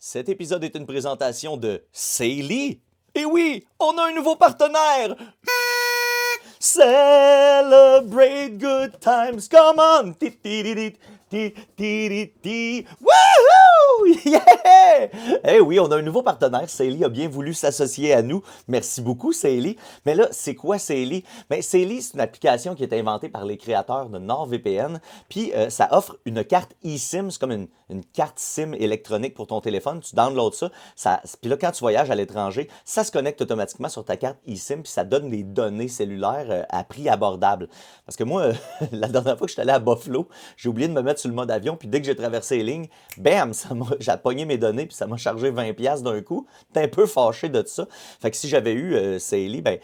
Cet épisode est une présentation de Saily. Et oui, on a un nouveau partenaire! Celebrate good times, come on! Ti, ti, ti, ti, ti, ti, ti, ti. Wouhou! Yeah! Eh oui, on a un nouveau partenaire. Saily a bien voulu s'associer à nous. Merci beaucoup, Saily. Mais là, c'est quoi Saily? Ben, Saily, c'est une application qui est inventée par les créateurs de NordVPN. Puis, ça offre une carte eSIM. C'est comme une carte SIM électronique pour ton téléphone. Tu downloads ça. Puis là, quand tu voyages à l'étranger, ça se connecte automatiquement sur ta carte eSIM. Puis ça donne des données cellulaires à prix abordable. Parce que moi, la dernière fois que je suis allé à Buffalo, j'ai oublié de me mettre sur le mode avion. Puis dès que j'ai traversé les lignes, bam, j'ai pogné mes données. Puis ça m'a chargé 20$ d'un coup. J'étais un peu fâché de ça. Fait que si j'avais eu Saily, ben,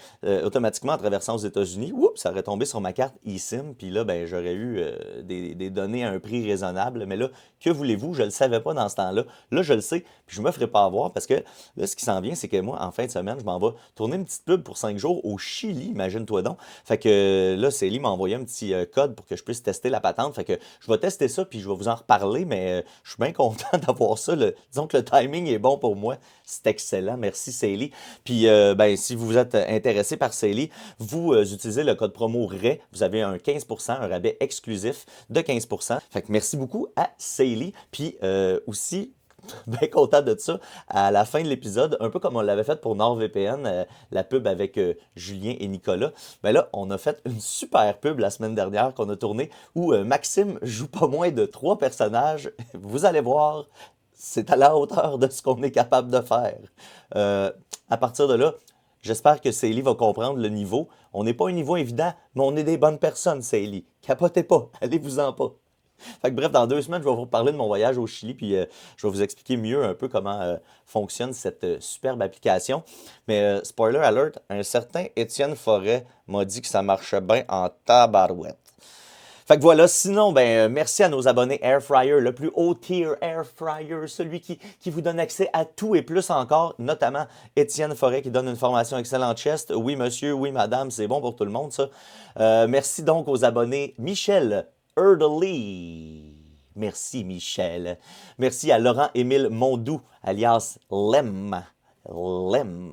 automatiquement, en traversant aux États-Unis, oups, ça aurait tombé sur ma carte eSIM. Puis là, ben, j'aurais eu des données à un prix raisonnable. Mais là, que voulez-vous? Je ne le savais pas dans ce temps-là. Là, je le sais. Puis je me ferai pas avoir parce que là, ce qui s'en vient, c'est que moi, en fin de semaine, je m'en vais tourner une petite pub pour 5 jours au Chili, imagine-toi donc. Fait que là, Célie m'a envoyé un petit code pour que je puisse tester la patente. Fait que je vais tester ça puis je vais vous en reparler, mais je suis bien content d'avoir ça. Disons que le timing est bon pour moi. C'est excellent. Merci Célie. Puis ben, si vous êtes intéressé par Célie, vous utilisez le code promo RAY. Vous avez un 15%, un rabais exclusif de 15%. Fait que merci beaucoup à Célie. Puis aussi, bien content de ça. À la fin de l'épisode, un peu comme on l'avait fait pour NordVPN, la pub avec Julien et Nicolas, ben là, on a fait une super pub la semaine dernière qu'on a tournée où Maxime joue pas moins de 3 personnages. Vous allez voir, c'est à la hauteur de ce qu'on est capable de faire. Euh, à partir de là, j'espère que Saily va comprendre le niveau. On n'est pas un niveau évident, mais on est des bonnes personnes, Saily. Capotez pas, allez-vous-en pas. Fait que bref, dans 2 semaines, je vais vous parler de mon voyage au Chili, puis je vais vous expliquer mieux un peu comment fonctionne cette superbe application. Mais spoiler alert, un certain Étienne Forêt m'a dit que ça marchait bien en tabarouette. Fait que voilà, sinon, ben, merci à nos abonnés Air Fryer, le plus haut tier Air Fryer, celui qui vous donne accès à tout et plus encore, notamment Étienne Forêt qui donne une formation excellente chest. Oui, monsieur, oui, madame, c'est bon pour tout le monde, ça. Merci donc aux abonnés Michel Erdely. Merci, Michel. Merci à Laurent-Émile Mondou, alias Lem. Lem.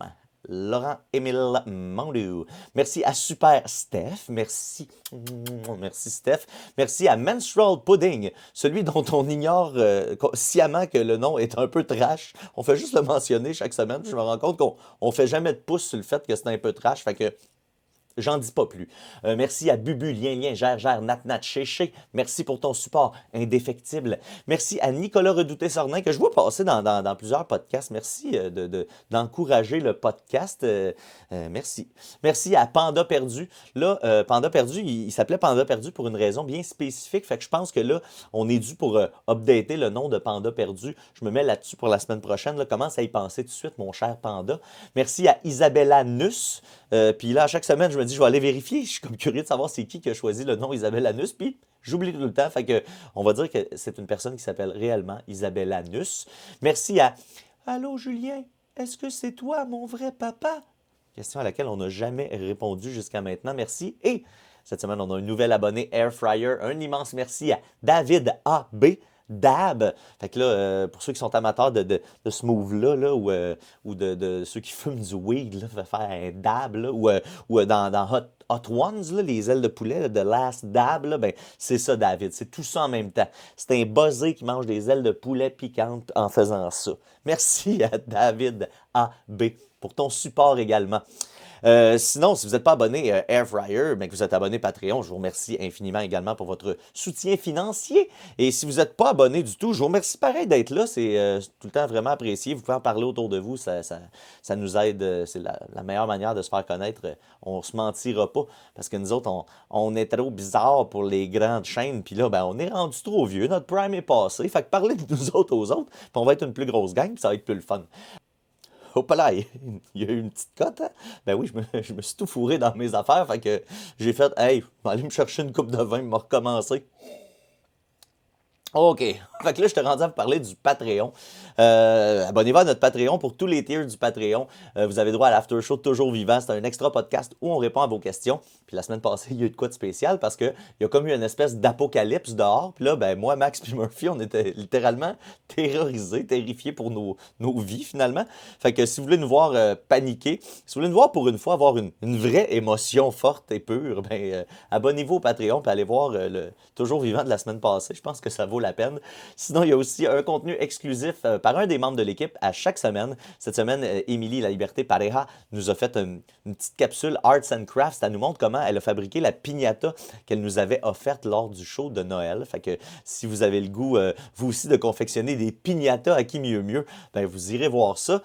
Laurent-Émile Mondou. Merci à Super Steph. Merci. Merci, Steph. Merci à Menstrual Pudding, celui dont on ignore sciemment que le nom est un peu trash. On fait juste le mentionner chaque semaine. Je me rends compte qu'on ne fait jamais de pouce sur le fait que c'est un peu trash. Fait que j'en dis pas plus. Merci à Bubu, Lien, Gère, Nat, Chéché. Merci pour ton support indéfectible. Merci à Nicolas Redouté-Sornin, que je vois passer dans plusieurs podcasts. Merci d'encourager le podcast. Merci. Merci à Panda Perdu. Là, Panda Perdu, il s'appelait Panda Perdu pour une raison bien spécifique. Fait que je pense que là, on est dû pour updater le nom de Panda Perdu. Je me mets là-dessus pour la semaine prochaine. Là, commence à y penser tout de suite, mon cher Panda. Merci à Isabella Nus. Puis là, à chaque semaine, je me dis, je vais aller vérifier. Je suis comme curieux de savoir c'est qui a choisi le nom Isabelle Anus. Puis j'oublie tout le temps. Fait que on va dire que c'est une personne qui s'appelle réellement Isabelle Anus. Merci à Allô Julien, est-ce que c'est toi mon vrai papa? Question à laquelle on n'a jamais répondu jusqu'à maintenant. Merci. Et cette semaine, on a un nouvel abonné Air Fryer. Un immense merci à David A.B. Dab. Fait que là, pour ceux qui sont amateurs de ce move-là, là, ou de ceux qui fument du weed, là, faire un dab, là, ou dans Hot Ones, là, les ailes de poulet, là, de Last Dab, là, ben, c'est ça, David. C'est tout ça en même temps. C'est un buzzé qui mange des ailes de poulet piquantes en faisant ça. Merci à David A.B. pour ton support également. Sinon, si vous n'êtes pas abonné Air Fryer, mais que vous êtes abonné Patreon, je vous remercie infiniment également pour votre soutien financier. Et si vous n'êtes pas abonné du tout, je vous remercie pareil d'être là. C'est tout le temps vraiment apprécié. Vous pouvez en parler autour de vous. Ça nous aide. C'est la meilleure manière de se faire connaître. On ne se mentira pas. Parce que nous autres, on est trop bizarres pour les grandes chaînes. Puis là, ben, on est rendu trop vieux. Notre prime est passé. Fait que parlez de nous autres aux autres. Puis on va être une plus grosse gang. Puis ça va être plus le fun. Hop là, il y a eu une petite cote, hein? Ben oui, je me suis tout fourré dans mes affaires, fait que j'ai fait, hey, je vais aller me chercher une coupe de vin, me recommencer. OK. Fait que là, je te rendu à vous parler du Patreon. Abonnez-vous à notre Patreon pour tous les tiers du Patreon. Vous avez droit à l'after show toujours vivant. C'est un extra podcast où on répond à vos questions. Puis la semaine passée, il y a eu de quoi de spécial parce qu'il y a comme eu une espèce d'apocalypse dehors. Puis là, ben moi, Max puis Murphy, on était littéralement terrorisés, terrifiés pour nos vies finalement. Fait que si vous voulez nous voir paniquer, si vous voulez nous voir pour une fois avoir une vraie émotion forte et pure, abonnez-vous au Patreon puis allez voir le toujours vivant de la semaine passée. Je pense que ça vaut la peine. Sinon, il y a aussi un contenu exclusif par un des membres de l'équipe à chaque semaine. Cette semaine, Émilie La Liberté Pareja nous a fait une petite capsule Arts and Crafts. Ça nous montre comment elle a fabriqué la piñata qu'elle nous avait offerte lors du show de Noël. Fait que si vous avez le goût, vous aussi, de confectionner des piñatas à qui mieux mieux, ben vous irez voir ça.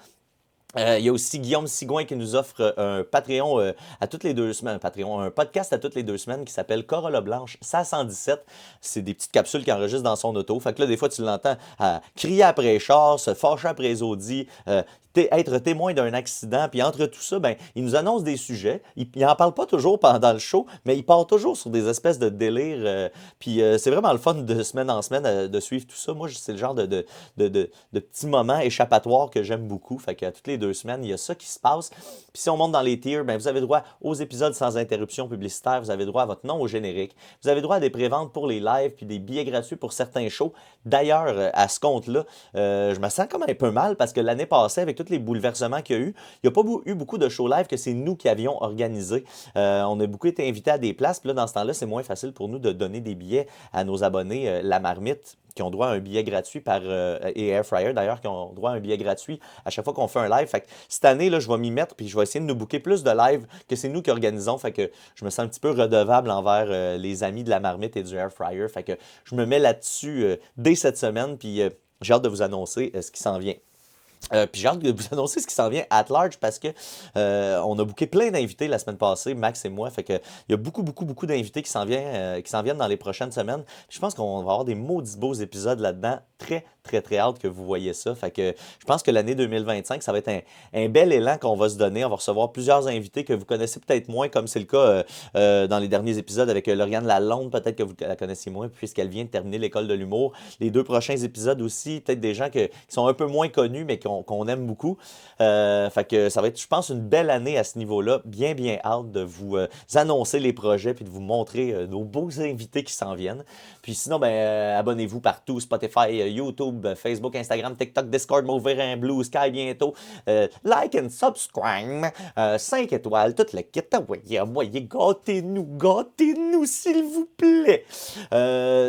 Il y a aussi Guillaume Sigouin qui nous offre un Patreon à toutes les 2 semaines, un podcast à toutes les 2 semaines qui s'appelle Corolla Blanche, ça 117. C'est des petites capsules qu'il enregistre dans son auto. Fait que là, des fois, tu l'entends crier après les chars, se fâcher après les Audi, être témoin d'un accident. Puis entre tout ça, ben, il nous annonce des sujets. Il n'en parle pas toujours pendant le show, mais il part toujours sur des espèces de délires. Puis c'est vraiment le fun de semaine en semaine de suivre tout ça. Moi, c'est le genre de petits moments échappatoires que j'aime beaucoup. Fait que toutes les 2 semaines, il y a ça qui se passe. Puis si on monte dans les tiers, ben, vous avez droit aux épisodes sans interruption publicitaire. Vous avez droit à votre nom au générique. Vous avez droit à des préventes pour les lives puis des billets gratuits pour certains shows. D'ailleurs, à ce compte-là, je me sens comme un peu mal parce que l'année passée, avec tous les bouleversements qu'il y a eu, il n'y a pas eu beaucoup de shows live que c'est nous qui avions organisé. On a beaucoup été invités à des places. Puis là, dans ce temps-là, c'est moins facile pour nous de donner des billets à nos abonnés. La Marmite, qui ont droit à un billet gratuit et Air Fryer d'ailleurs, qui ont droit à un billet gratuit à chaque fois qu'on fait un live. Fait que cette année, là, je vais m'y mettre puis je vais essayer de nous booker plus de live que c'est nous qui organisons. Fait que je me sens un petit peu redevable envers les amis de la Marmite et du Air Fryer. Fait que je me mets là-dessus dès cette semaine puis j'ai hâte de vous annoncer ce qui s'en vient. Puis j'ai hâte de vous annoncer ce qui s'en vient at large parce que on a booké plein d'invités la semaine passée, Max et moi. Fait que il y a beaucoup d'invités qui s'en viennent dans les prochaines semaines. Puis je pense qu'on va avoir des maudits beaux épisodes là-dedans. Très hâte que vous voyez ça. Fait que je pense que l'année 2025, ça va être un bel élan qu'on va se donner. On va recevoir plusieurs invités que vous connaissez peut-être moins, comme c'est le cas dans les derniers épisodes avec Lauriane Lalonde. Peut-être que vous la connaissez moins puisqu'elle vient de terminer l'école de l'humour. Les 2 prochains épisodes aussi, peut-être des gens qui sont un peu moins connus, mais qu'on aime beaucoup. Fait que ça va être, je pense, une belle année à ce niveau-là. Bien hâte de vous annoncer les projets puis de vous montrer nos beaux invités qui s'en viennent. Puis sinon, abonnez-vous partout, Spotify, YouTube, Facebook, Instagram, TikTok, Discord, Moverin, Blue Sky bientôt. Like and subscribe. 5 étoiles, tout le kit. Voyez, gâtez-nous, s'il vous plaît.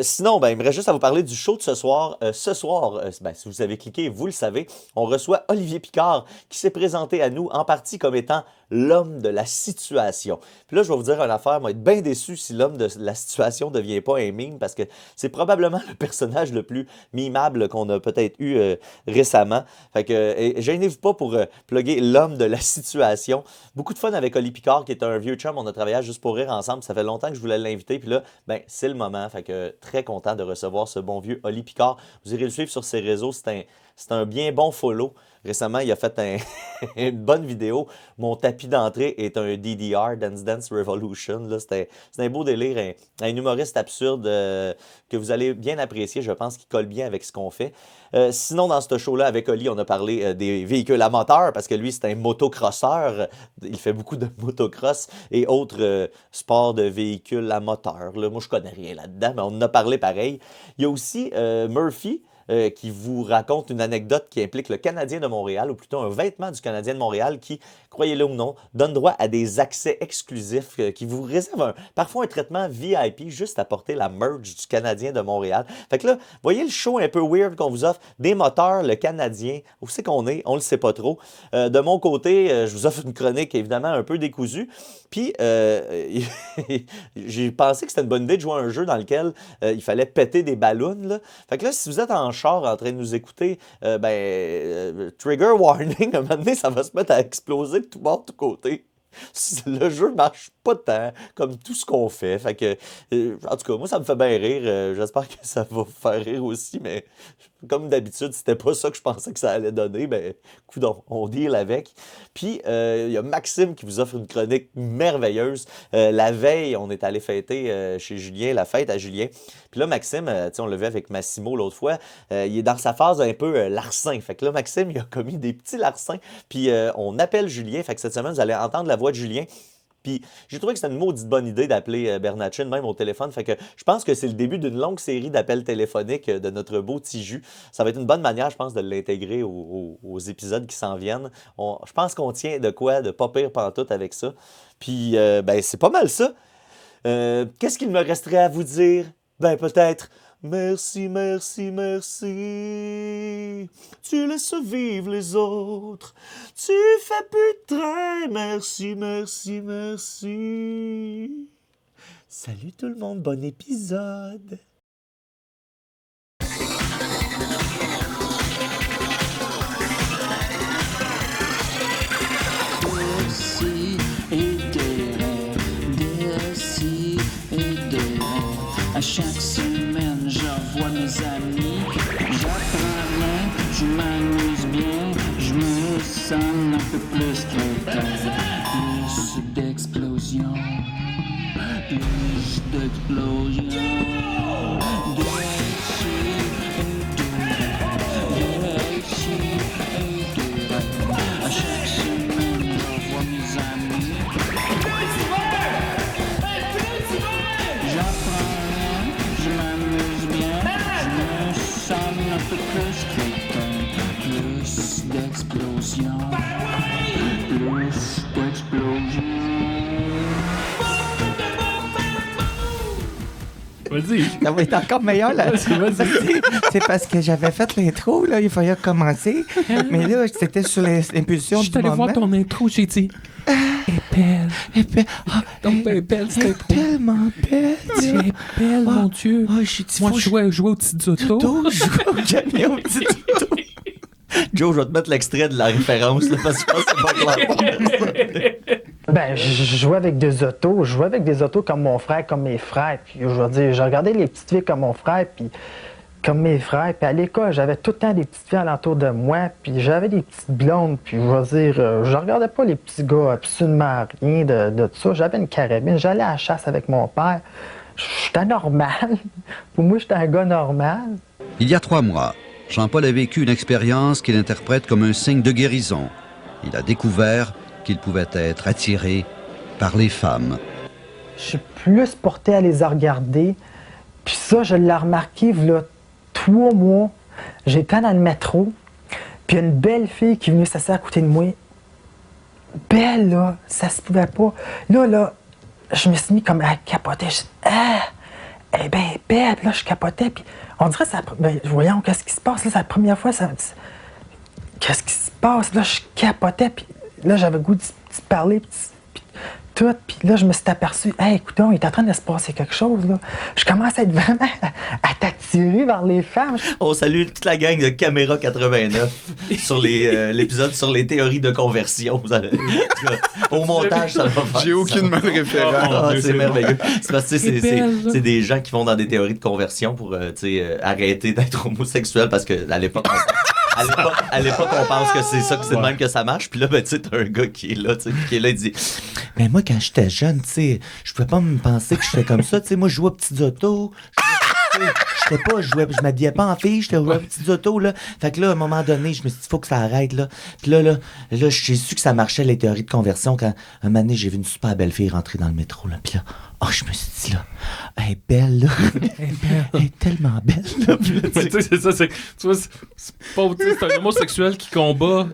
Sinon, il me reste juste à vous parler du show de ce soir. Ce soir, si vous avez cliqué, vous le savez, on reçoit Olivier Picard qui s'est présenté à nous en partie comme étant l'homme de la situation. Puis là, je vais vous dire une affaire, je vais être bien déçu si l'homme de la situation ne devient pas un meme parce que c'est probablement le personnage le plus mimable qu'on a peut-être eu récemment. Fait que gênez-vous pas pour plugger l'homme de la situation. Beaucoup de fun avec Oli Picard qui est un vieux chum, on a travaillé à Juste pour rire ensemble, ça fait longtemps que je voulais l'inviter, puis là, c'est le moment. Fait que très content de recevoir ce bon vieux Oli Picard. Vous irez le suivre sur ses réseaux, c'est un bien bon follow. Récemment, il a fait une bonne vidéo. Mon tapis d'entrée est un DDR, Dance Dance Revolution. Là, c'est un beau délire, un humoriste absurde que vous allez bien apprécier. Je pense qu'il colle bien avec ce qu'on fait. Sinon, dans ce show-là, avec Oli, on a parlé des véhicules à moteur parce que lui, c'est un motocrosseur. Il fait beaucoup de motocross et autres sports de véhicules à moteur. Là, moi, je connais rien là-dedans, mais on en a parlé pareil. Il y a aussi Murphy qui vous raconte une anecdote qui implique le Canadien de Montréal, ou plutôt un vêtement du Canadien de Montréal qui, croyez-le ou non, donne droit à des accès exclusifs qui vous réservent parfois un traitement VIP juste à porter la merch du Canadien de Montréal. Fait que là, voyez le show un peu weird qu'on vous offre, des moteurs, le Canadien, où c'est qu'on est, on le sait pas trop. De mon côté, je vous offre une chronique évidemment un peu décousue, puis j'ai pensé que c'était une bonne idée de jouer à un jeu dans lequel il fallait péter des ballons, là. Fait que là, si vous êtes en char en train de nous écouter, trigger warning, à un moment donné, ça va se mettre à exploser de tout bord, de tout côté. Le jeu marche pas tant comme tout ce qu'on fait. Fait que, en tout cas, moi, ça me fait bien rire. J'espère que ça va vous faire rire aussi, mais comme d'habitude, c'était pas ça que je pensais que ça allait donner, ben, coudonc, on deal avec. Puis, il y a Maxime qui vous offre une chronique merveilleuse. La veille, on est allé fêter chez Julien, la fête à Julien. Puis là, Maxime, on l'a vu avec Massimo l'autre fois, il est dans sa phase un peu larcin. Fait que là, Maxime, il a commis des petits larcins. Puis, on appelle Julien. Fait que cette semaine, vous allez entendre la voix de Julien. Puis j'ai trouvé que c'était une maudite bonne idée d'appeler Bernatchez même au téléphone. Fait que je pense que c'est le début d'une longue série d'appels téléphoniques de notre beau Tiju. Ça va être une bonne manière, je pense, de l'intégrer aux épisodes qui s'en viennent. Je pense qu'on tient de quoi de pas pire pantoute avec ça. Puis, ben, c'est pas mal ça. Qu'est-ce qu'il me resterait à vous dire? Ben, peut-être... Merci, merci, merci. Tu laisses vivre les autres. Tu fais plus de train. Merci, merci, merci. Salut tout le monde, bon épisode. Merci et des rêves. À chaque semaine, je revois mes amis. J'apprends rien, je m'amuse bien. Je me sens un peu plus crétin. Plus d'explosion. Plus d'explosion. À chaque semaine, je revois mes amis. J'apprends rien, je m'amuse bien, je me sens un peu plus crétin. Plus d'explosion, plus d'explosion. Vas-y. Ça va être encore meilleur là. Vas-y. C'est parce que j'avais fait l'intro, là, il fallait commencer. Mais là, c'était sur l'impulsion Je du suis allé moment. voir ton intro, j'ai dit. Elle est belle. Donc, elle est belle, cette intro. Tellement belle. Elle est belle, mon Dieu. Oh, je suis Moi, je jouais aux petites autos. Je jouais au jamais au petit auto. Joe, je vais te mettre l'extrait de la référence là, parce que je pense que c'est pas clair. Ben, je jouais avec des autos. Je jouais avec des autos comme mon frère, comme mes frères. Puis, je veux dire, je regardais les petites filles comme mon frère, puis comme mes frères. Puis à l'école, j'avais tout le temps des petites filles alentour de moi. Puis j'avais des petites blondes. Puis je veux dire, je regardais pas les petits gars, absolument rien de tout ça. J'avais une carabine. J'allais à la chasse avec mon père. J'étais normal. Pour moi, j'étais un gars normal. Il y a 3 mois, Jean-Paul a vécu une expérience qu'il interprète comme un signe de guérison. Il a découvert qu'il pouvait être attiré par les femmes. Je suis plus porté à les regarder. Puis ça, je l'ai remarqué, voilà 3 mois. J'étais dans le métro, puis une belle fille qui est venue s'asseoir à côté de moi. Belle, là, ça se pouvait pas. Là, je me suis mis comme à capoter. Je dis, ah, elle est bien belle. Là, je capotais, puis on dirait, ben, voyons, qu'est-ce qui se passe, là, c'est la première fois, qu'est-ce qui se passe, là, je capotais, puis là, j'avais le goût de parler, puis tout, puis là, je me suis aperçu, hey, écoutons, il est en train de se passer quelque chose, là. Je commence à être vraiment à t'attirer vers les femmes. On salue toute la gang de Caméra 89 sur l'épisode sur les théories de conversion. Au montage, ça va faire. J'ai aucune bonne référence. Ah, c'est merveilleux. C'est parce que C'est belle, ça. c'est des gens qui vont dans des théories de conversion pour arrêter d'être homosexuel parce que à l'époque, on pense que c'est ça, que c'est de même que ça marche. Puis là, ben, tu sais, t'as un gars qui est là, il dit Mais moi, quand j'étais jeune, tu sais, je pouvais pas me penser que j'étais comme ça. Tu sais, moi, je jouais aux petites autos. Je m'habillais pas en fille, j'étais joué aux petites autos, là. Fait que là, à un moment donné, je me suis dit, faut que ça arrête, là. Puis là, j'ai su que ça marchait, les théories de conversion, quand, un moment donné, j'ai vu une super belle fille rentrer dans le métro, là. Puis là, je me suis dit, là, elle est belle, là. Elle est tellement belle, là. Puis là, Tu sais, c'est ça, tu vois, c'est un homosexuel qui combat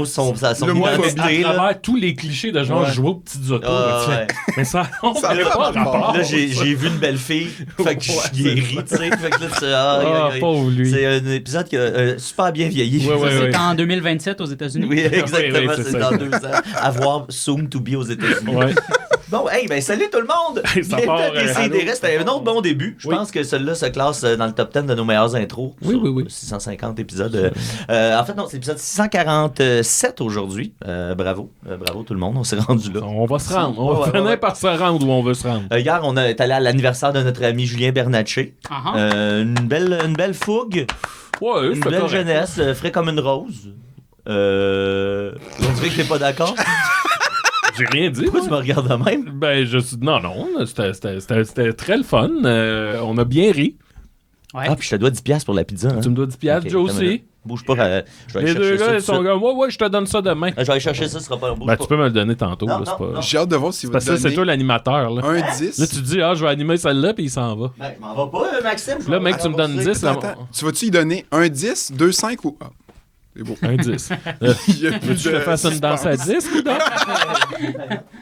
son à identité, là. travers tous les clichés de genre Ouais. jouer aux petites autos. Ah, là, ouais. Mais ça Ça n'a a pas pas rapport. Là, j'ai vu une belle fille, fait que je suis guéri, tu sais. Fait que là, Pauvre lui. c'est un épisode qui a super bien vieilli. Ouais, ouais, ouais. C'est en 2027 aux États-Unis. Oui, exactement, Oui, c'est c'est ça. dans 2 ans. À voir soon to be aux États-Unis. Ouais. Bon, hey, ben salut tout le monde! Ça part, C'était un autre bon début. Je pense que celui-là se classe dans le top 10 de nos meilleures intros. Oui, sur oui, oui. 650 épisodes. En fait, non, c'est l'épisode 647 aujourd'hui. Bravo tout le monde, on s'est rendu là. On va se rendre. On va Ouais, finir ouais. par se rendre où on veut se rendre. Hier, on est allé à l'anniversaire de notre ami Julien Bernatchez. Ah, ah. Une belle fougue. Ouais, Une c'est belle correct. jeunesse, frais comme une rose. On dirait que t'es pas d'accord. J'ai rien dit. Pourquoi moi. tu me regardes de même? Ben, non, c'était très le fun. On a bien ri. Ouais. Ah, puis je te dois 10$ pour la pizza. Hein? Tu me dois 10 piastres, Ok, Joe attends une minute. aussi. Bouge pas, je vais aller Les chercher deux ça. gars, tout ils sont de suite. comme, ouais, je te donne ça demain. Je vais aller chercher ça, ce sera pas bouge Ben, pas. tu peux me le donner tantôt. Non, là, c'est non, pas... non. J'ai hâte de voir s'il va Parce te que c'est donner toi l'animateur. Là. un 10. Là, tu dis, je vais animer celle-là, puis il s'en va. Ben, je m'en vais pas, Maxime. je Là, vais mec, tu me donnes rembourser. 10. Là, Attends, tu vas-tu y donner un 10, 2, 5 ou... Ah, c'est beau. un 10. Il y a Veux-tu que je te fasse une danse à 10 ou non?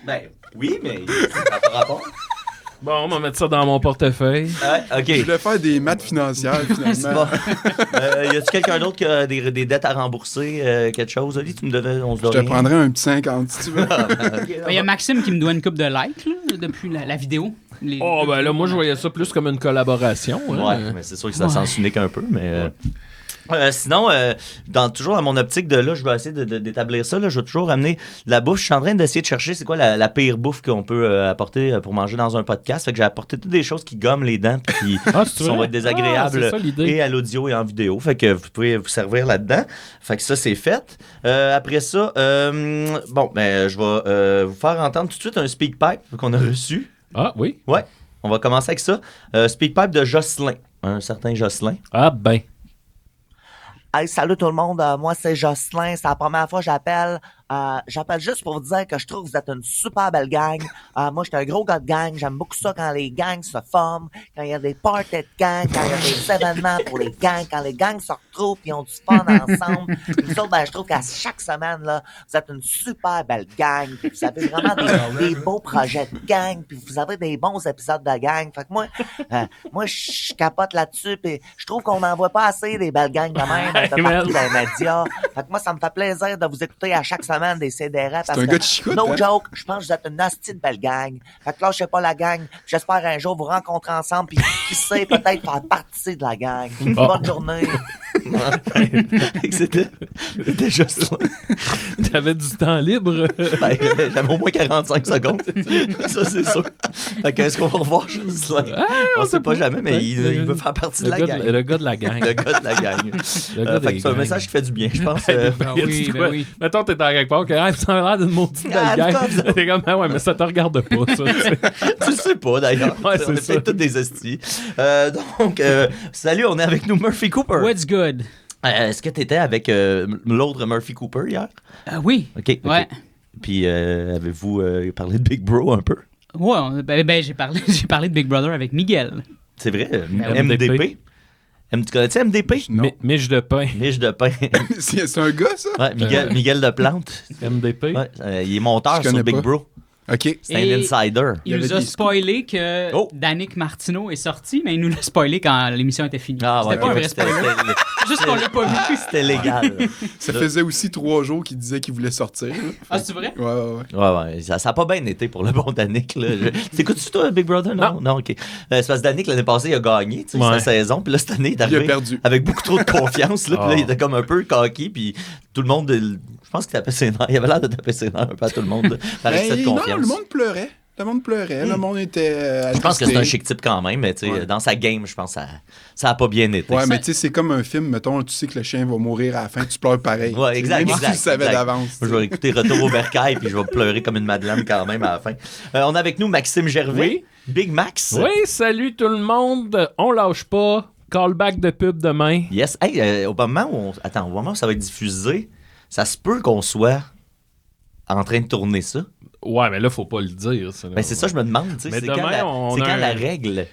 Ben, oui, mais ça n'a pas rapport. Bon, on va mettre ça dans mon portefeuille. Ouais, OK. Je voulais faire des maths financières, finalement. Bon. Y a-tu quelqu'un d'autre qui a des dettes à rembourser, quelque chose? Oli, tu me devais, on se Je te prendrais un petit 50 si tu veux. Il y a Maxime qui me doit une coupe de likes là, depuis la vidéo. Oh, ben là, moi, je voyais ça plus comme une collaboration. hein. Ouais, mais c'est sûr que ça s'en unique un peu, mais... sinon, toujours dans mon optique de là, je vais essayer d'établir ça. Là, je vais toujours amener de la bouffe. Je suis en train d'essayer de chercher c'est quoi la pire bouffe qu'on peut apporter pour manger dans un podcast. Fait que j'ai apporté toutes des choses qui gomment les dents puis qui C'est vont vrai? être désagréables Ah, c'est ça, l'idée. et à l'audio et en vidéo. Fait que vous pouvez vous servir là-dedans. Fait que ça, c'est fait. Après ça, je vais vous faire entendre tout de suite un speak pipe qu'on a reçu. Ah, oui? Ouais, on va commencer avec ça. Speak pipe de Jocelyn, un certain Jocelyn. Ah, ben. Hey, salut tout le monde, moi c'est Jocelyn, c'est la première fois que j'appelle. J'appelle juste pour vous dire que je trouve que vous êtes une super belle gang. Moi, je suis un gros gars de gang. J'aime beaucoup ça quand les gangs se forment, quand il y a des parties de gang, quand il y a des événements pour les gangs, quand les gangs se retrouvent et ont du fun ensemble. Puis nous autres, ben, je trouve qu'à chaque semaine, là, vous êtes une super belle gang. Puis vous avez vraiment des beaux projets de gang. Puis vous avez des bons épisodes de gang. Fait que moi, je capote là-dessus. Puis je trouve qu'on n'en voit pas assez des belles gangs de même un peu partout dans les médias. Fait que moi, ça me fait plaisir de vous écouter à chaque semaine des CDR parce un que, gars de Chicoute, no hein? joke, je pense que vous êtes une hostie de belle gang. Fait que là, je sais pas la gang. J'espère un jour vous rencontrer ensemble puis qui sait, peut-être faire partie de la gang. Bonne journée. C'était Jocelyn. T'avais du temps libre. Ben, j'avais au moins 45 secondes. Ça, c'est sûr. Fait que, est-ce qu'on va revoir Jocelyn? On sait pas jamais, mais il veut faire partie de la gang. Le gars de la gang. Le gars de la gang. Le gars Fait des que c'est un gangs. message qui fait du bien, je pense. Ben Y a-tu oui, de ben quoi? oui. Mettons, t'es dans quelque part, que ça a l'air d'une maudite Ah, belle comme ça. gang. T'es comme, ah ouais, mais ça te regarde pas, ça. tu sais. Tu le sais pas, d'ailleurs. Ouais, On c'est est ça. peut-être tous des estis. Donc, salut, on est avec nous Murphy Cooper. What's good? Est-ce que t'étais avec l'autre Murphy Cooper hier? Oui. OK. Ouais. Puis, avez-vous parlé de Big Bro un peu? Ouais, j'ai parlé de Big Brother avec Miguel. C'est vrai? MDP. MDP? Tu connais-tu MDP? Non. Miche de pain. Miche de pain. C'est un gars, ça? Ouais, Miguel de Plante. MDP. Ouais, il est monteur Je sur connais Big pas. Bro. OK. C'est un Et- insider. Il y Il avait nous a des spoilé que Oh. Danick Martineau est sorti, mais il nous l'a spoilé quand l'émission était finie. Ah, C'était ouais, pas un ok, vrai spoiler. Juste qu'on l'a pas vu. C'était légal. Ça faisait aussi 3 jours qu'il disait qu'il voulait sortir. là. Ah, c'est vrai? Ouais. Ouais, ça a pas bien été pour le bon Danick. T'écoutes-tu, toi, Big Brother? Non, OK. C'est parce que Danick, l'année passée, il a gagné sa Ouais. saison. Puis là, cette année, il est arrivé perdu. avec beaucoup trop de confiance. Là, puis là, Ah. il était comme un peu cocky. Puis tout le monde, je pense qu'il tapait ses nerfs. Il avait l'air de taper ses nerfs un peu à tout le monde là, par excès de Ben, non, confiance. le monde pleurait. Le monde pleurait. Le monde était. Je pense que c'est un attristé. chic type quand même, mais tu sais, Ouais. dans sa game, je pense que ça a pas bien été. Ouais, mais tu sais, c'est comme un film, mettons, tu sais que le chien va mourir à la fin, tu pleures pareil. Ouais, exact, Même si exact, tu le savais exact. d'avance. Moi, je vais écouter Retour au bercail puis je vais pleurer comme une madeleine quand même à la fin. On a avec nous Maxime Gervais. Oui. Big Max. Oui, salut tout le monde. On lâche pas. Callback de pub demain. Yes. Hey, au moment où ça va être diffusé, ça se peut qu'on soit en train de tourner ça. Ouais, mais là, faut pas le dire. Ça, là. Ben, c'est ça, je me demande. Tu sais, Mais c'est demain, quand, on a la un- règle.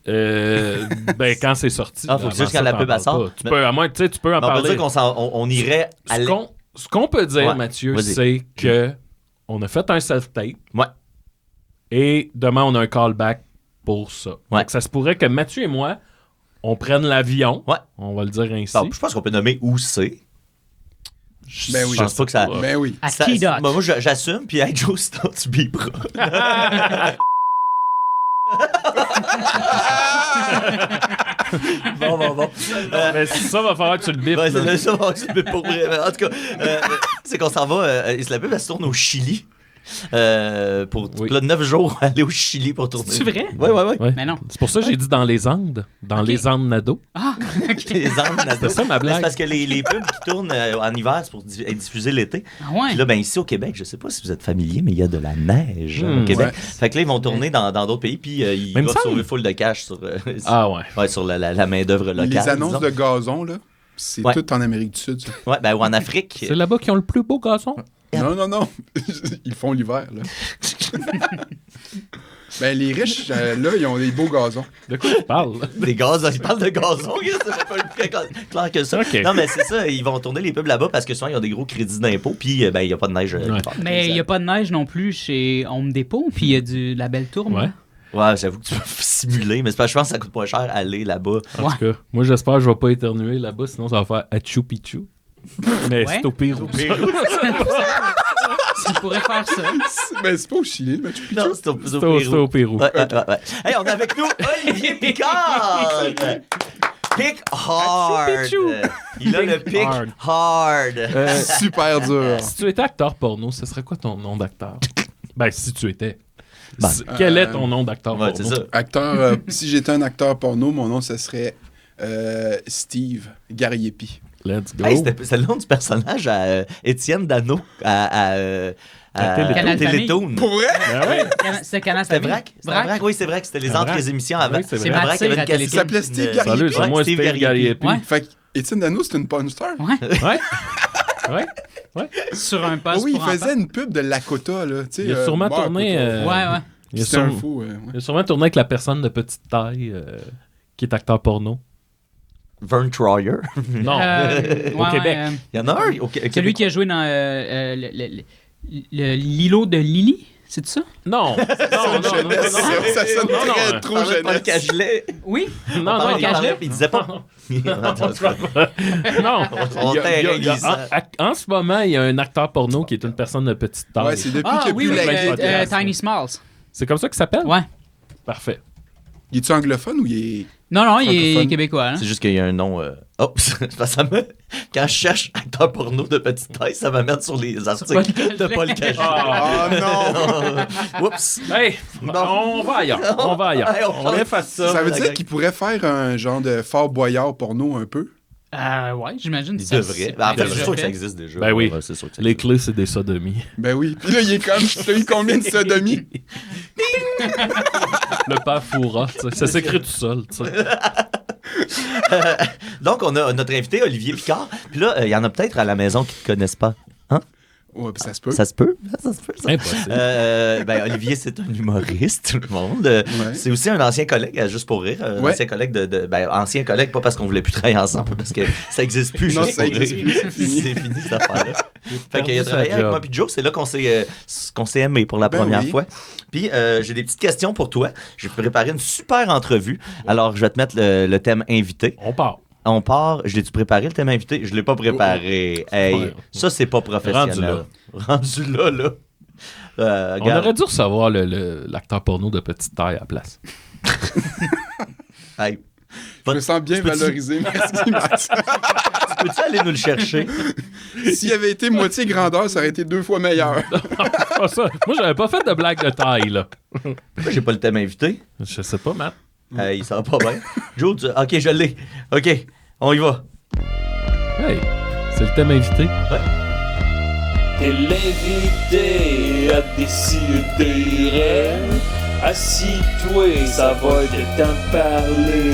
Ben, quand c'est sorti. Ah, faut avant juste ça, quand la t'en pub, elle parles sort. pas. Tu peux, à moins que tu peux en On peut parler. dire qu'on irait à Ce qu'on peut dire, Ouais, Mathieu, vas-y. c'est que on a fait un self-tape. Ouais. Et demain, on a un callback pour ça. Ouais. Donc, ça se pourrait que Mathieu et moi, on prenne l'avion. Ouais. On va le dire ainsi. Bon, je pense qu'on peut nommer où c'est. Ben oui. Je pense pas que ça. Ben oui. À ça- qui dot? moi, j'assume, puis hey, Joe, sinon, tu biperas. Bon. Mais ça va falloir que tu le bipes. Ouais, là. c'est là, ça, on se bip pour vrai. En tout cas, c'est qu'on s'en va. La pub, elle se tourne au Chili. pour Oui. là, 9 jours aller au Chili pour tourner. C'est vrai? Oui, oui, oui. Ouais. Mais non. C'est pour ça que j'ai dit dans les Andes. Dans Ok. les Andes Nado. Ah, OK. Les Andes, C'est ça ma Mais blague. c'est parce que les pubs qui tournent en hiver, c'est pour être diffusés l'été. Ah ouais. Puis là, ben, ici au Québec, je sais pas si vous êtes familier, mais il y a de la neige au Hmm. Québec. Ouais. Fait que là, ils vont tourner dans d'autres pays, puis ils Mais il me vont semble- sauver full de cash sur, Ah ouais. ouais, sur la main-d'œuvre locale. Les annonces disons. de gazon, là, c'est Ouais. tout en Amérique du Sud. Ça. Ouais, ben, ou en Afrique. C'est là-bas qu'ils ont le plus beau gazon. Non. Ils font l'hiver, là. Ben, les riches, là, ils ont des beaux gazons. De quoi tu parles? Des gazons, ils parlent de gazon, c'est pas plus clair que ça. Ok. Non, mais c'est ça, ils vont tourner les pubs là-bas parce que souvent, ils ont des gros crédits d'impôt, puis ben, il n'y a pas de neige. Ouais. l'hiver. Mais il n'y a pas de neige non plus chez Home Depot, puis il y a de la belle tourne. Ouais. Ouais, j'avoue que tu peux simuler, mais c'est parce que je pense que ça coûte pas cher aller là-bas. En tout cas, moi j'espère que je vais pas éternuer là-bas, sinon ça va faire Achou Pichou. Mais Ouais. c'est au Pérou. Tu pourrais faire ça. Ben, c'est pas au Chili, le Machu Picchu. Non, c'est au C'est Pérou. au Pérou. Ouais. Hey, on est avec nous Olivier Picard! Pick hard! Il a le pick hard. hard! Super dur. Si tu étais acteur porno, ce serait quoi ton nom d'acteur? Ben, si tu étais. Ben, Quel est ton nom d'acteur Ouais, porno? c'est ça. Acteur, si j'étais un acteur porno, mon nom, ce serait Steve Gariepi. Let's go. Hey, c'est le nom du personnage à Étienne Dano à Télétoon. Canal Famille. Télétoon. Pour vrai? Ben ouais. C'était Canal C'était Famille. Vrac? C'était Vrac? Oui, c'est vrai que c'était les Un entre Vrac. les émissions avant. Oui, c'est C'est vrai. Un Vrac qui avait une Mathilde à casquette. Il s'appelait Steve de- Gariepi. Salut, c'est moi, Steve Gariepi. Ouais. Fait que Étienne Dano, c'est une porn star. Ouais. Ouais. Ouais. Sur un Ah poste oui, il pour faisait enfants. une pub de Lakota, là. Tu sais, Il a sûrement Marc tourné. Lakota. Ouais. Il a C'était un sûrement- fou, ouais. il a sûrement tourné avec la personne de petite taille qui est acteur porno. Vern Troyer. Non. Au Québec. Il y en a un au Québec. Celui qui a joué dans l'îlot de Lily, c'est ça? Non. Non, Ça sonne Non, très non, trop Paul jeunesse. Cagelet. Oui. non, Non, non, il parlait, puis il disait pas. non. Il Il y a- en ce moment, il y a un acteur porno qui est une personne de petite taille. Ouais, c'est depuis Ah qu'il n'y oui, a oui, plus la podcast. Tiny Smalls. C'est comme ça qu'il s'appelle? Ouais. Parfait. Il est-tu anglophone ou il est. Non, il est Francophone. québécois. Hein? C'est juste qu'il y a un nom. Oh, ça me. Quand je cherche acteur porno de petite taille, ça va mettre sur les articles de Paul Cagelet. Ah. Oh non! Oups! Hey, Non. on va ailleurs. On va ailleurs. Hey, on On change. efface ça. Ça veut la dire gang. qu'il pourrait faire un genre de Fort Boyard porno un peu. Ouais, j'imagine. Il ça, devrait. c'est- Ben, en fait, je devrait suis sûr que ça faire. existe déjà. Ben oui. Ouais, c'est sûr que ça Les existe. clés, c'est des sodomies. Ben oui. Puis là, il est comme. T'as eu combien de sodomies? Le père Foura, tu sais, ça s'écrit tout seul. Tu sais. Donc, on a notre invité, Olivier Picard. Puis là, il y en a peut-être à la maison qui ne te connaissent pas. Ouais, puis ça se peut. Ça se peut? Ça se peut, ça. Impossible. Ben, Olivier, c'est un humoriste, tout le monde. Ouais. C'est aussi un ancien collègue, à Juste pour rire. Un Ouais. ancien collègue ben, ancien collègue, pas parce qu'on voulait plus travailler ensemble, parce que ça n'existe plus. Non, Juste ça pour existe rire. plus, c'est fini. C'est fini, cette affaire-là. Fait qu'il a sa travaillé avec job. moi puis Joe. C'est là qu'on s'est aimé pour la Ben première oui. fois. Puis j'ai des petites questions pour toi. J'ai préparé une super entrevue. Alors, je vais te mettre le thème invité. On part. On part. Je l'ai-tu préparé, le thème invité? Je l'ai pas préparé. Hey, Ouais. ça, c'est pas professionnel. Rendu là. On Regarde. aurait dû recevoir l'acteur porno de petite taille à la place. Hey, Je me sens bien Peux-tu- valorisé. Merci, Max. peux-tu aller nous le chercher? S'il avait été moitié grandeur, ça aurait été 2 fois meilleur. Ah, ça. Moi, j'avais pas fait de blague de taille, là. Pourquoi j'ai pas le thème invité? Je sais pas, Matt. Hey, ça va pas bien. Joe, ok, je l'ai. Ok, on y va. Hey, c'est le thème invité. T'es l'invité à décider. Assis-toi, ça va être temps de parler.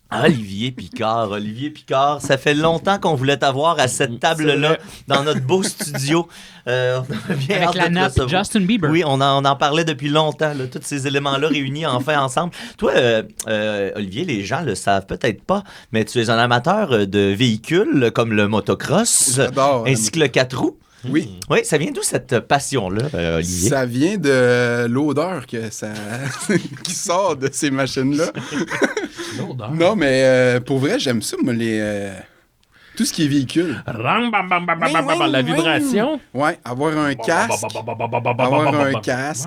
Olivier Picard, ça fait longtemps qu'on voulait t'avoir à cette table-là, dans notre beau studio. On avait bien Avec hâte la de te nappe recevoir. Justin Bieber. Oui, on en parlait depuis longtemps, là, tous ces éléments-là réunis enfin ensemble. Toi, Olivier, les gens le savent peut-être pas, mais tu es un amateur de véhicules comme le motocross, J'adore. ainsi que le 4 roues. Oui. Oui, ça vient d'où cette passion-là, Olivier? Ça vient de l'odeur que ça qui sort de ces machines-là. L'odeur. Non, mais pour vrai, j'aime ça, moi, tout ce qui est véhicule. Ram, bam, bam, bam, bam, bam, bam, la vibration. Ouais, avoir un casque,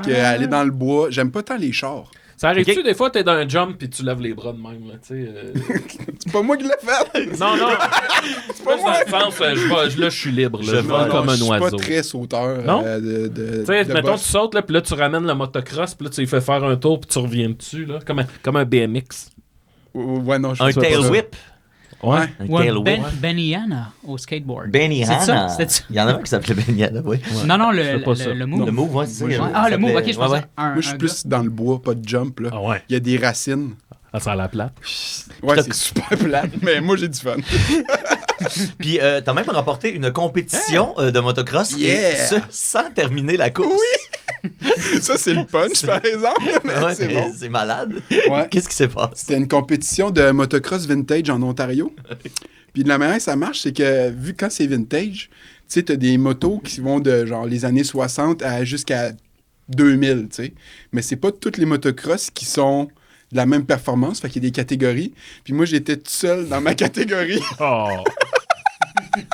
aller dans le bois. J'aime pas tant les chars. Ça arrive-tu Ok. des fois, t'es dans un jump puis tu lèves les bras de même, là, tu sais. C'est pas moi qui l'ai fait. Non, c'est pas dans le sens, là, je suis libre, là, je vole vole comme un Je suis oiseau. pas très sauteur Non? de Tu sais, de mettons, boss. tu sautes, là, puis là, tu ramènes le motocross, puis là, tu lui fais faire un tour, puis tu reviens dessus, là, comme un BMX. Ouais, non, je Un fais pas tail ça. whip. Ouais. Un Ou tail un whip. Benihana au skateboard. Benihana. C'est ça? C'était ça? Il y en a un qui s'appelait Benihana, oui. Non, non, Je fais pas ça. le move. Le move, ouais, c'est ça. Moi, il y je- avait- Ah, ça le move, ok, s'appelait- je pensais. ouais, Un, Moi, je suis plus dans le bois, pas de jump, là. Ah ouais. Il y a des racines. Ah, ça a la plate. Ouais, c'est super plate, mais moi, j'ai du fun. Puis, t'as même remporté une compétition de motocross et Yeah! ce, sans terminer la course. Ça, c'est le punch, par exemple. Mais Ouais, c'est bon. c'est malade. Ouais. Qu'est-ce qui s'est passé? C'était une compétition de motocross vintage en Ontario. Puis de la manière que ça marche, c'est que vu quand c'est vintage, tu sais, t'as des motos qui vont de genre les années 60 à jusqu'à 2000, tu sais. Mais c'est pas toutes les motocross qui sont de la même performance, fait qu'il y a des catégories. Puis moi, j'étais tout seul dans ma catégorie. Oh!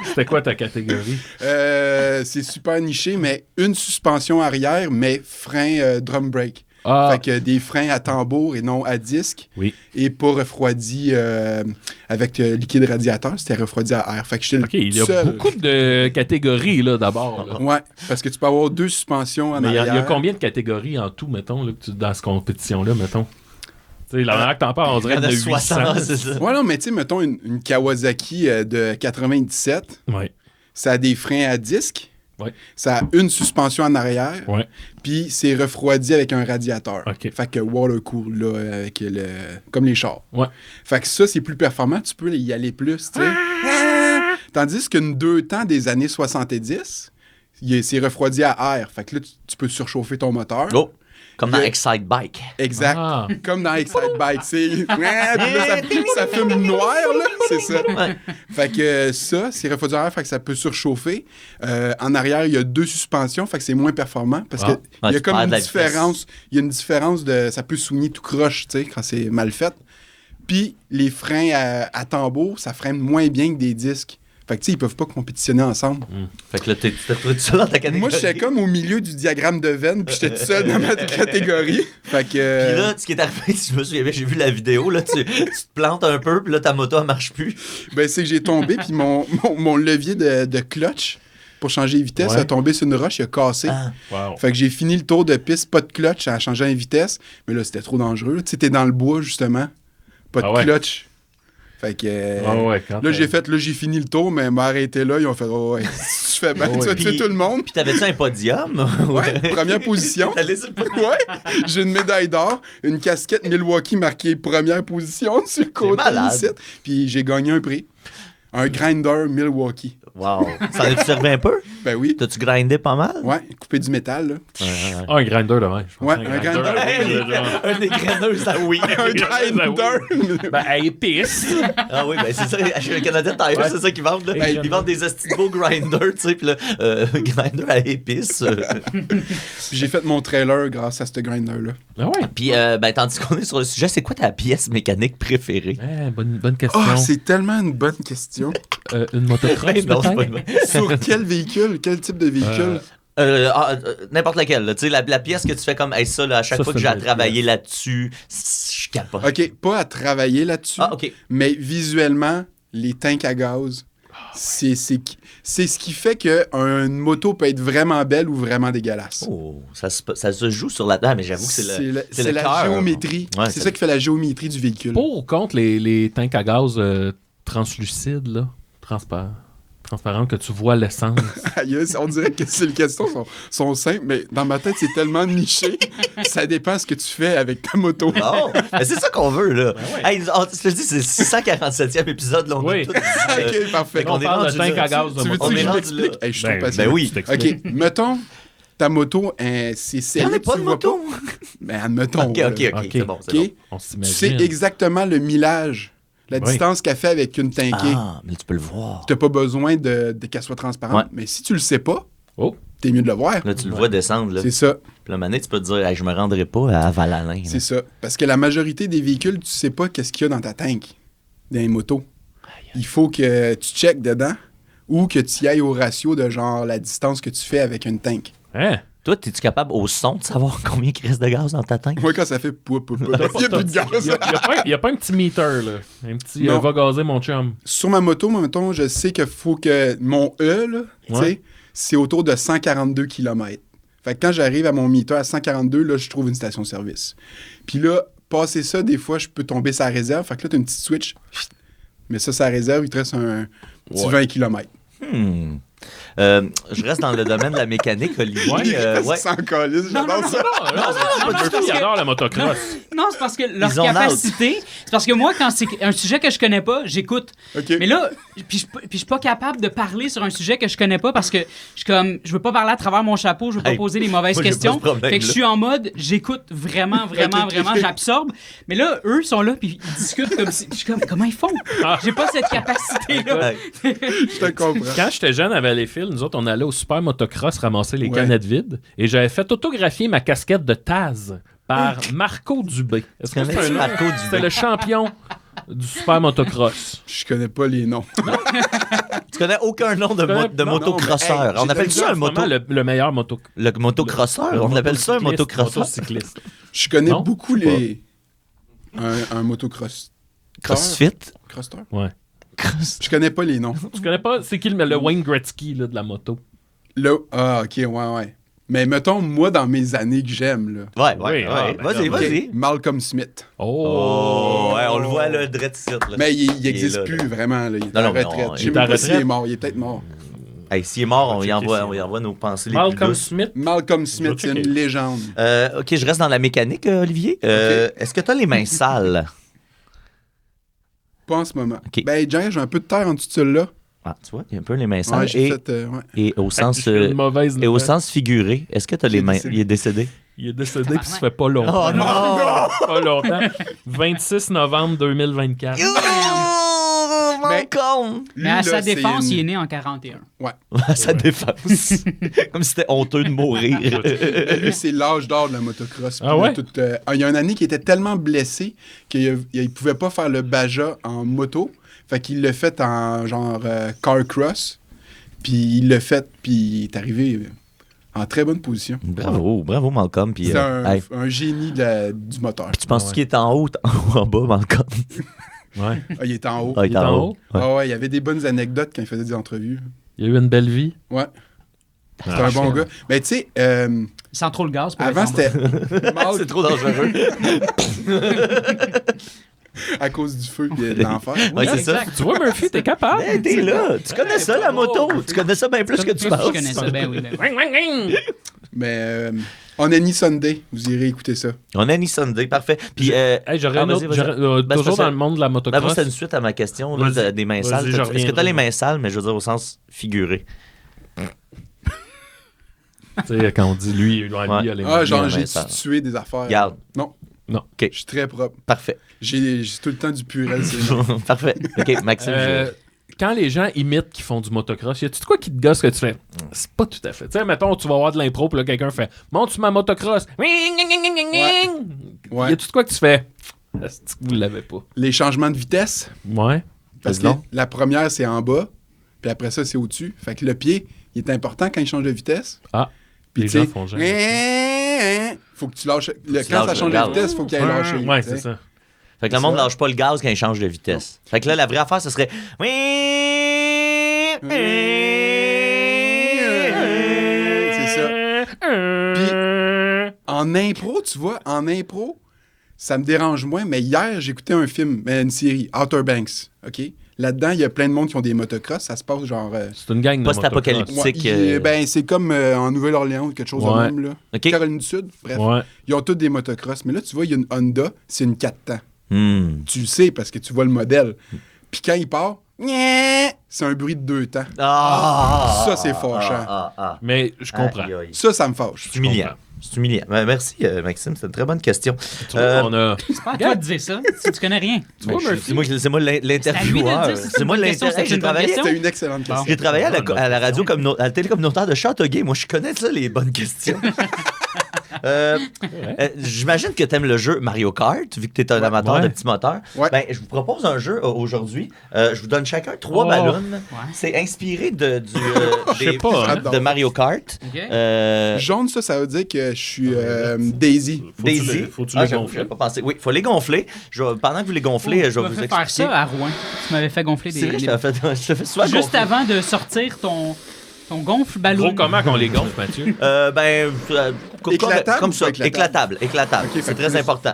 C'était quoi ta catégorie? C'est super niché, mais une suspension arrière, mais frein drum brake. Ah, Fait que des freins à tambour et non à disque. oui. Et pas refroidi avec liquide radiateur, c'était refroidi à air. Fait que j'étais OK, il y a seul. beaucoup de catégories, là, d'abord. là. Ouais, parce que tu peux avoir deux suspensions en Mais il y arrière. a combien de catégories en tout, mettons, là, dans cette compétition-là, mettons? Tu sais, la manière que t'en parles, on dirait Il y en qu'il y a a 60, 800. c'est ça. Ouais, non, mais tu sais, mettons une Kawasaki de 97, Ouais, ça a des freins à disque, ouais, ça a une suspension en arrière, ouais. puis c'est refroidi avec un radiateur. OK. Fait que water cool, là, avec comme les chars. Ouais. Fait que ça, c'est plus performant, tu peux y aller plus, tu sais. Tandis qu'une 2 temps des années 70, c'est refroidi à air. Fait que là, tu peux surchauffer ton moteur. Oh, comme dans Il y a- Excite Bike. Exact. Ah. Comme dans Excite Bike. C'est... Puis là, ça fume noir, là. C'est ça. Ouais. Fait que ça, c'est refroidi à air, fait que ça peut surchauffer. En arrière, il y a 2 suspensions, fait que c'est moins performant. Parce Ah. que il y Ouais, a tu comme perds une de la vitesse. différence. Il y a une différence de... Ça peut souligner tout croche, tu sais, quand c'est mal fait. Puis les freins à tambour, ça freine moins bien que des disques. Fait que, tu sais, ils peuvent pas compétitionner ensemble. Fait que là, t'es tout seul dans ta catégorie. Moi, j'étais comme au milieu du diagramme de veine, puis j'étais tout seul dans ma catégorie. Fait que... Puis là, ce qui est arrivé, si je me souviens bien, j'ai vu la vidéo, là, tu te plantes un peu, puis là, ta moto, elle marche plus. Ben, c'est que j'ai tombé, puis mon levier de clutch pour changer les vitesses Ouais. a tombé sur une roche, il a cassé. Ah. Wow. Fait que j'ai fini le tour de piste, pas de clutch, en changeant les vitesses. Mais là, c'était trop dangereux. Tu sais, t'es dans le bois, justement. Pas de Ah ouais. clutch. Fait que... Ah ouais, quand là, j'ai fini le tour, mais m'a arrêté là. Ils ont fait, oh, ouais, si tu fais bien, Ouais. tu vas tuer Puis- tout le monde. Puis t'avais-tu un podium? Ouais, première position. T'allais sur le podium? Ouais, j'ai une médaille d'or, une casquette Milwaukee marquée première position sur le côté malade. ici. Puis j'ai gagné un prix. Un grinder Milwaukee. Wow. Ça a-tu servi un peu? Ben oui. T'as-tu grindé pas mal? Ouais, coupé du métal, là. Ah, un grinder de même. je pense. Ouais, un grinder. Un des graineuses, ah oui. Un grinder. Ben, à épices. Ah oui, ben c'est ça, chez le Canadien Tire, Ouais. c'est ça qu'ils vendent. Là. Ben, Ils vendent des hosties de beaux grinders, tu sais, puis là, grinder à épices. Puis j'ai fait mon trailer grâce à ce grinder-là. Ah ouais. Puis, ben, tandis qu'on est sur le sujet, c'est quoi ta pièce mécanique préférée? Bonne question. Ah, c'est tellement une bonne question. Une motocross, Ben non, c'est pas peut-être? une- Sur quel véhicule? Quel type de véhicule? N'importe laquelle, là. Tu sais, la pièce que tu fais comme, hey, ça, là, à chaque Ça, fois que c'est j'ai à une travailler là-dessus, je capote. OK, pas à travailler là-dessus, Ah, OK. mais visuellement, les tanks à gaz, c'est ce qui fait qu'une moto peut être vraiment belle ou vraiment dégueulasse. Oh, ça se joue sur la table, mais j'avoue que c'est le C'est la cœur. géométrie. Ouais, c'est ça qui fait la géométrie du véhicule. Pour ou contre les tanks à gaz translucides, là? Transparents, que tu vois l'essence. Aïe, on dirait que ces questions sont simples, mais dans ma tête, c'est tellement niché. Ça dépend ce que tu fais avec ta moto. Non, mais c'est ça qu'on veut, là. Hey, je te dis, c'est le 647e épisode, là. On a Oui. tout dit, OK, parfait. On parle de rendu tank là. à gaz de Tu veux-tu on que est je rendu l'explique? là. Hey, je suis Ben, trop patient. ben oui. je t'explique. OK, mettons, ta moto, c'est Il y en a scellé, pas tu de vois moto. Ben, admettons. OK, là. OK, OK, OK. c'est bon, c'est OK? On Tu sais s'imagine. exactement le millage, la Oui. distance qu'elle fait avec une bon. tankée. Ah, mais tu peux le voir. Tu n'as pas besoin de qu'elle soit transparente. Ouais. Mais si tu le sais pas, Oh, t'es mieux de le voir. Là, tu le vois descendre, là. C'est ça, Puis là, mané, tu peux te dire, hey, je me rendrai pas à Val-Alain. là. c'est ça. Parce que la majorité des véhicules, tu sais pas qu'est-ce qu'il y a dans ta tank, dans les motos. Il faut que tu checkes dedans ou que tu y ailles au ratio de genre la distance que tu fais avec une tank. hein? Toi, es-tu capable au son de savoir combien il reste de gaz dans ta tank? Moi, quand ça fait poup, poup, poup, il n'y a plus de gaz. Il y a pas un petit meter, là. Un petit Non. va gazer, mon chum. Sur ma moto, moi, mettons, je sais qu'il faut que mon E, là, tu sais, c'est autour de 142 km. Fait que quand j'arrive à mon meter à 142, là, je trouve une station-service. Puis là, passer ça, des fois, je peux tomber sa réserve. Fait que là, t'as une petite switch. Mais ça, sa réserve, il te reste un petit 20 km. Je reste dans le domaine de la mécanique, Olivier. Ouais. Sans calice, j'adore ça. Il adore la motocross. Non, c'est parce que leur Ils ont capacité. C'est parce que moi, quand c'est un sujet que je connais pas, j'écoute. OK. Mais là, puis je suis pas capable de parler sur un sujet que je connais pas parce que je veux pas parler à travers mon chapeau, je veux pas Hey, poser les mauvaises moi, j'ai pas questions. ce problème-là. Fait que je suis en mode, j'écoute vraiment, Ok. j'absorbe. Mais là, eux sont là puis ils discutent comme si. Je suis comme, comment ils font? J'ai pas cette capacité-là. Hey. Je te comprends. Quand j'étais jeune à Valleyfield, nous autres, on allait au super motocross ramasser les Ouais. canettes vides et j'avais fait autographier ma casquette de Taz par Marco Dubé. Est-ce que c'est Connais-tu un nom? Marco Dubé? C'était le champion du super motocross. Je connais pas les noms. Tu connais aucun nom de, de Non, motocrosseur. mais, hey, On j'ai appelle ça un moto... Vraiment le meilleur moto. Le motocrosseur? On appelle ça un motocrosseur? Motocycliste. Je connais Non? beaucoup les... Un motocross. Crossfit? Crosster? Ouais. Je connais pas les noms. Tu connais pas, c'est qui le Wayne Gretzky là, de la moto? Là, OK, ouais. Mais mettons, moi, dans mes années que j'aime, là, Ouais. ben, Vas-y, ok. vas-y. Malcolm Smith. Oh, ouais, on le voit là, direct ici, là. Mais il est n'existe là, plus, là. vraiment. Là. Il est Non, en non, mais retraite. on- Je il sais est même en pas s'il est retraite? mort. Il est peut-être mort. Hey, s'il est mort, on y checker envoie, ça. on y envoie nos pensées les plus Malcolm douces. Smith. Malcolm Je Smith, vais c'est une checker. légende. OK, je reste dans la mécanique, Olivier. Est-ce que tu as les mains sales? Pas en ce moment. OK. Ben, Jerry, j'ai un peu de terre en dessous de celle-là. Ah, tu vois, il y a un peu les mains sales. Ouais, j'ai fait... ouais. Et au sens, Je fais une mauvaise et au nouvelle. sens figuré, est-ce que tu as les Il est mains... décédé. Il est décédé? Il est décédé puis ça fait pas longtemps. Oh non! Pas longtemps. 26 novembre 2024. Oh, Malcolm! Lui, Mais à là, sa c'est défense, une- il est né en 41. À sa défense. Comme si c'était honteux de mourir. Lui, c'est l'âge d'or de la motocross. Ah Puis ouais? là, il y a une année qui était tellement blessé qu'il ne pouvait pas faire le Baja en moto. Fait qu'il l'a fait en genre car cross. Puis il l'a fait, puis il est arrivé en très bonne position. Bravo Malcolm. Puis, C'est hey, un génie du moteur. tu penses qu'il est en haut ou en bas, Malcolm? Ouais. Ah, il est en haut. Ah, il est en haut. Ouais. Ah ouais, il y avait des bonnes anecdotes quand il faisait des entrevues. Il a eu une belle vie. Ouais. C'est un bon gars. Mais tu sais, Il sent trop le gaz pour avant, être en bas. c'était C'est trop dangereux. à cause du feu et de l'enfer. Ouais, c'est ça. Tu vois, Murphy, t'es capable. Hey, t'es là. Tu connais ça, la moto. Tu connais ça bien plus que tu Je penses. connais ça, ben oui. Ring, ring, ring. Mais On Any Sunday, vous irez écouter ça. On a Any Sunday, parfait. Puis, Hey, j'aurais une vas-y, autre. vas-y. Ben, c'est Toujours parce dans que- le monde de la ben, moi, motocross. c'est une suite à ma question là, Vas-y. des mains Vas-y, sales. je Est-ce que tu as reviendrai. les mains sales, mais je veux dire au sens figuré? Tu sais, quand on dit lui, il a les Ah, genre, mains j'ai sales. tué des affaires. Regarde. Non. Non. OK. Je suis très propre. Parfait. J'ai tout le temps du purel. c'est Parfait. OK, Maxime. Quand les gens imitent qui font du motocross, y a-tu de quoi qui te gosse que tu fais? C'est pas tout à fait. Tu sais, mettons, tu vas avoir de l'impro, puis là, quelqu'un fait monte sur ma motocross. Ouais. Y a-tu de quoi que tu fais? Est-ce que vous l'avez pas? Les changements de vitesse. Ouais. Parce que Vas-y donc. la première, c'est en bas. Puis après ça, c'est au-dessus. Fait que le pied, il est important quand il change de vitesse. Ah. Puis Les tu sais, gens font jamais faut que tu lâches. tu Quand ça lâches change le de gaz. vitesse, il faut qu'il aille lâcher. Ouais, tu sais. c'est ça. Fait que le monde ça. lâche pas le gaz quand il change de vitesse. Fait que là, la vraie affaire, ce serait... C'est ça. En impro, tu vois, ça me dérange moins, mais hier, j'écoutais un film, une série, Outer Banks, OK? Là-dedans, il y a plein de monde qui ont des motocross, ça se passe genre... C'est une gang de Post-apocalyptique. motocross. ben, c'est comme en Nouvelle-Orléans ou quelque chose de Ouais. même, là. OK. Caroline du Sud, bref. Ouais. Ils ont tous des motocross, mais là, tu vois, il y a une Honda, c'est une 4 temps. Hmm. Tu le sais parce que tu vois le modèle. Puis quand il part, c'est un bruit de 2 temps. Ah! Ça, c'est fâchant. Mais je comprends. Aïe, aïe. Ça me fâche. C'est humiliant. C'est humiliant. Merci, Maxime. C'est une très bonne question. Tu vois, on a... C'est pas à toi de dire ça, si tu connais rien. Tu vois, Murphy? C'est moi l'intervieweur. C'est à lui de dire si c'est C'est moi une bonne question, l'intervieweur. c'est une bonne question. C'était une excellente question. J'ai travaillé à la radio à la télé communautaire de Châteauguay. Moi, je connais ça, les bonnes questions. J'imagine que t'aimes le jeu Mario Kart, vu que t'es un amateur de petits moteurs. Ouais. Ben, je vous propose un jeu aujourd'hui. Je vous donne chacun 3 ballons. C'est inspiré de Mario Kart. OK. Jaune, ça veut dire que je suis Daisy. Daisy. Faut-tu les gonfler? J'avais pas pensé. Oui, il faut les gonfler. Pendant que vous les gonflez, je vais vous Tu m'as fait expliquer. faire ça à Rouen. Tu m'avais fait gonfler C'est vrai, des... je te fais souvent Juste gonfler. avant de sortir ton gonfle-ballon. Gros, comment qu'on les gonfle, Mathieu? Éclatable comme ou ça. pas éclatable? Éclatable. Ok, C'est fait très plus. important.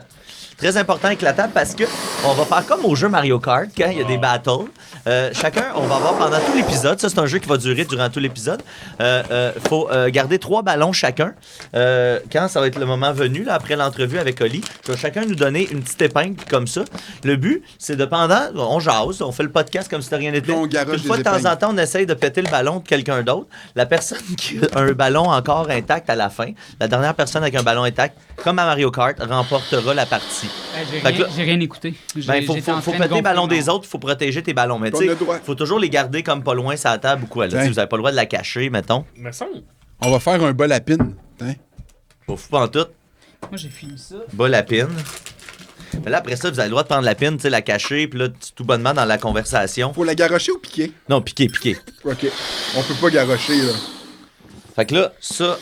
Très important, éclatable, parce que on va faire comme au jeu Mario Kart, quand il y a des battles. Chacun, on va avoir pendant tout l'épisode, ça c'est un jeu qui va durer durant tout l'épisode, faut garder 3 ballons chacun. Quand ça va être le moment venu, là, après l'entrevue avec Oli, je vais chacun nous donner une petite épingle comme ça. Le but, c'est de on jase, on fait le podcast comme si de rien n'était. On garoche Une fois de des temps épingles. en temps, on essaye de péter le ballon de quelqu'un d'autre. La personne qui a un ballon encore intact à la fin, la dernière personne avec un ballon intact, comme à Mario Kart, remportera la partie. Fait que j'ai rien écouté. Ben, faut péter les ballons des autres, il faut protéger tes ballons. Mais tu On a sais, droit. faut toujours les garder comme pas loin sur la table ou quoi. Là. Tiens. Tu sais, vous n'avez pas le droit de la cacher, mettons. Mais ça, On va faire un bol à pin. Tiens. Faut fou en tout. Moi, j'ai fini ça. Bas la pine. Mais là, après ça, vous avez le droit de prendre la pine, tu sais, la cacher, puis là, tout bonnement dans la conversation. Faut la garrocher ou piquer? Non, piquer. OK. On peut pas garrocher, là. Fait que là, ça,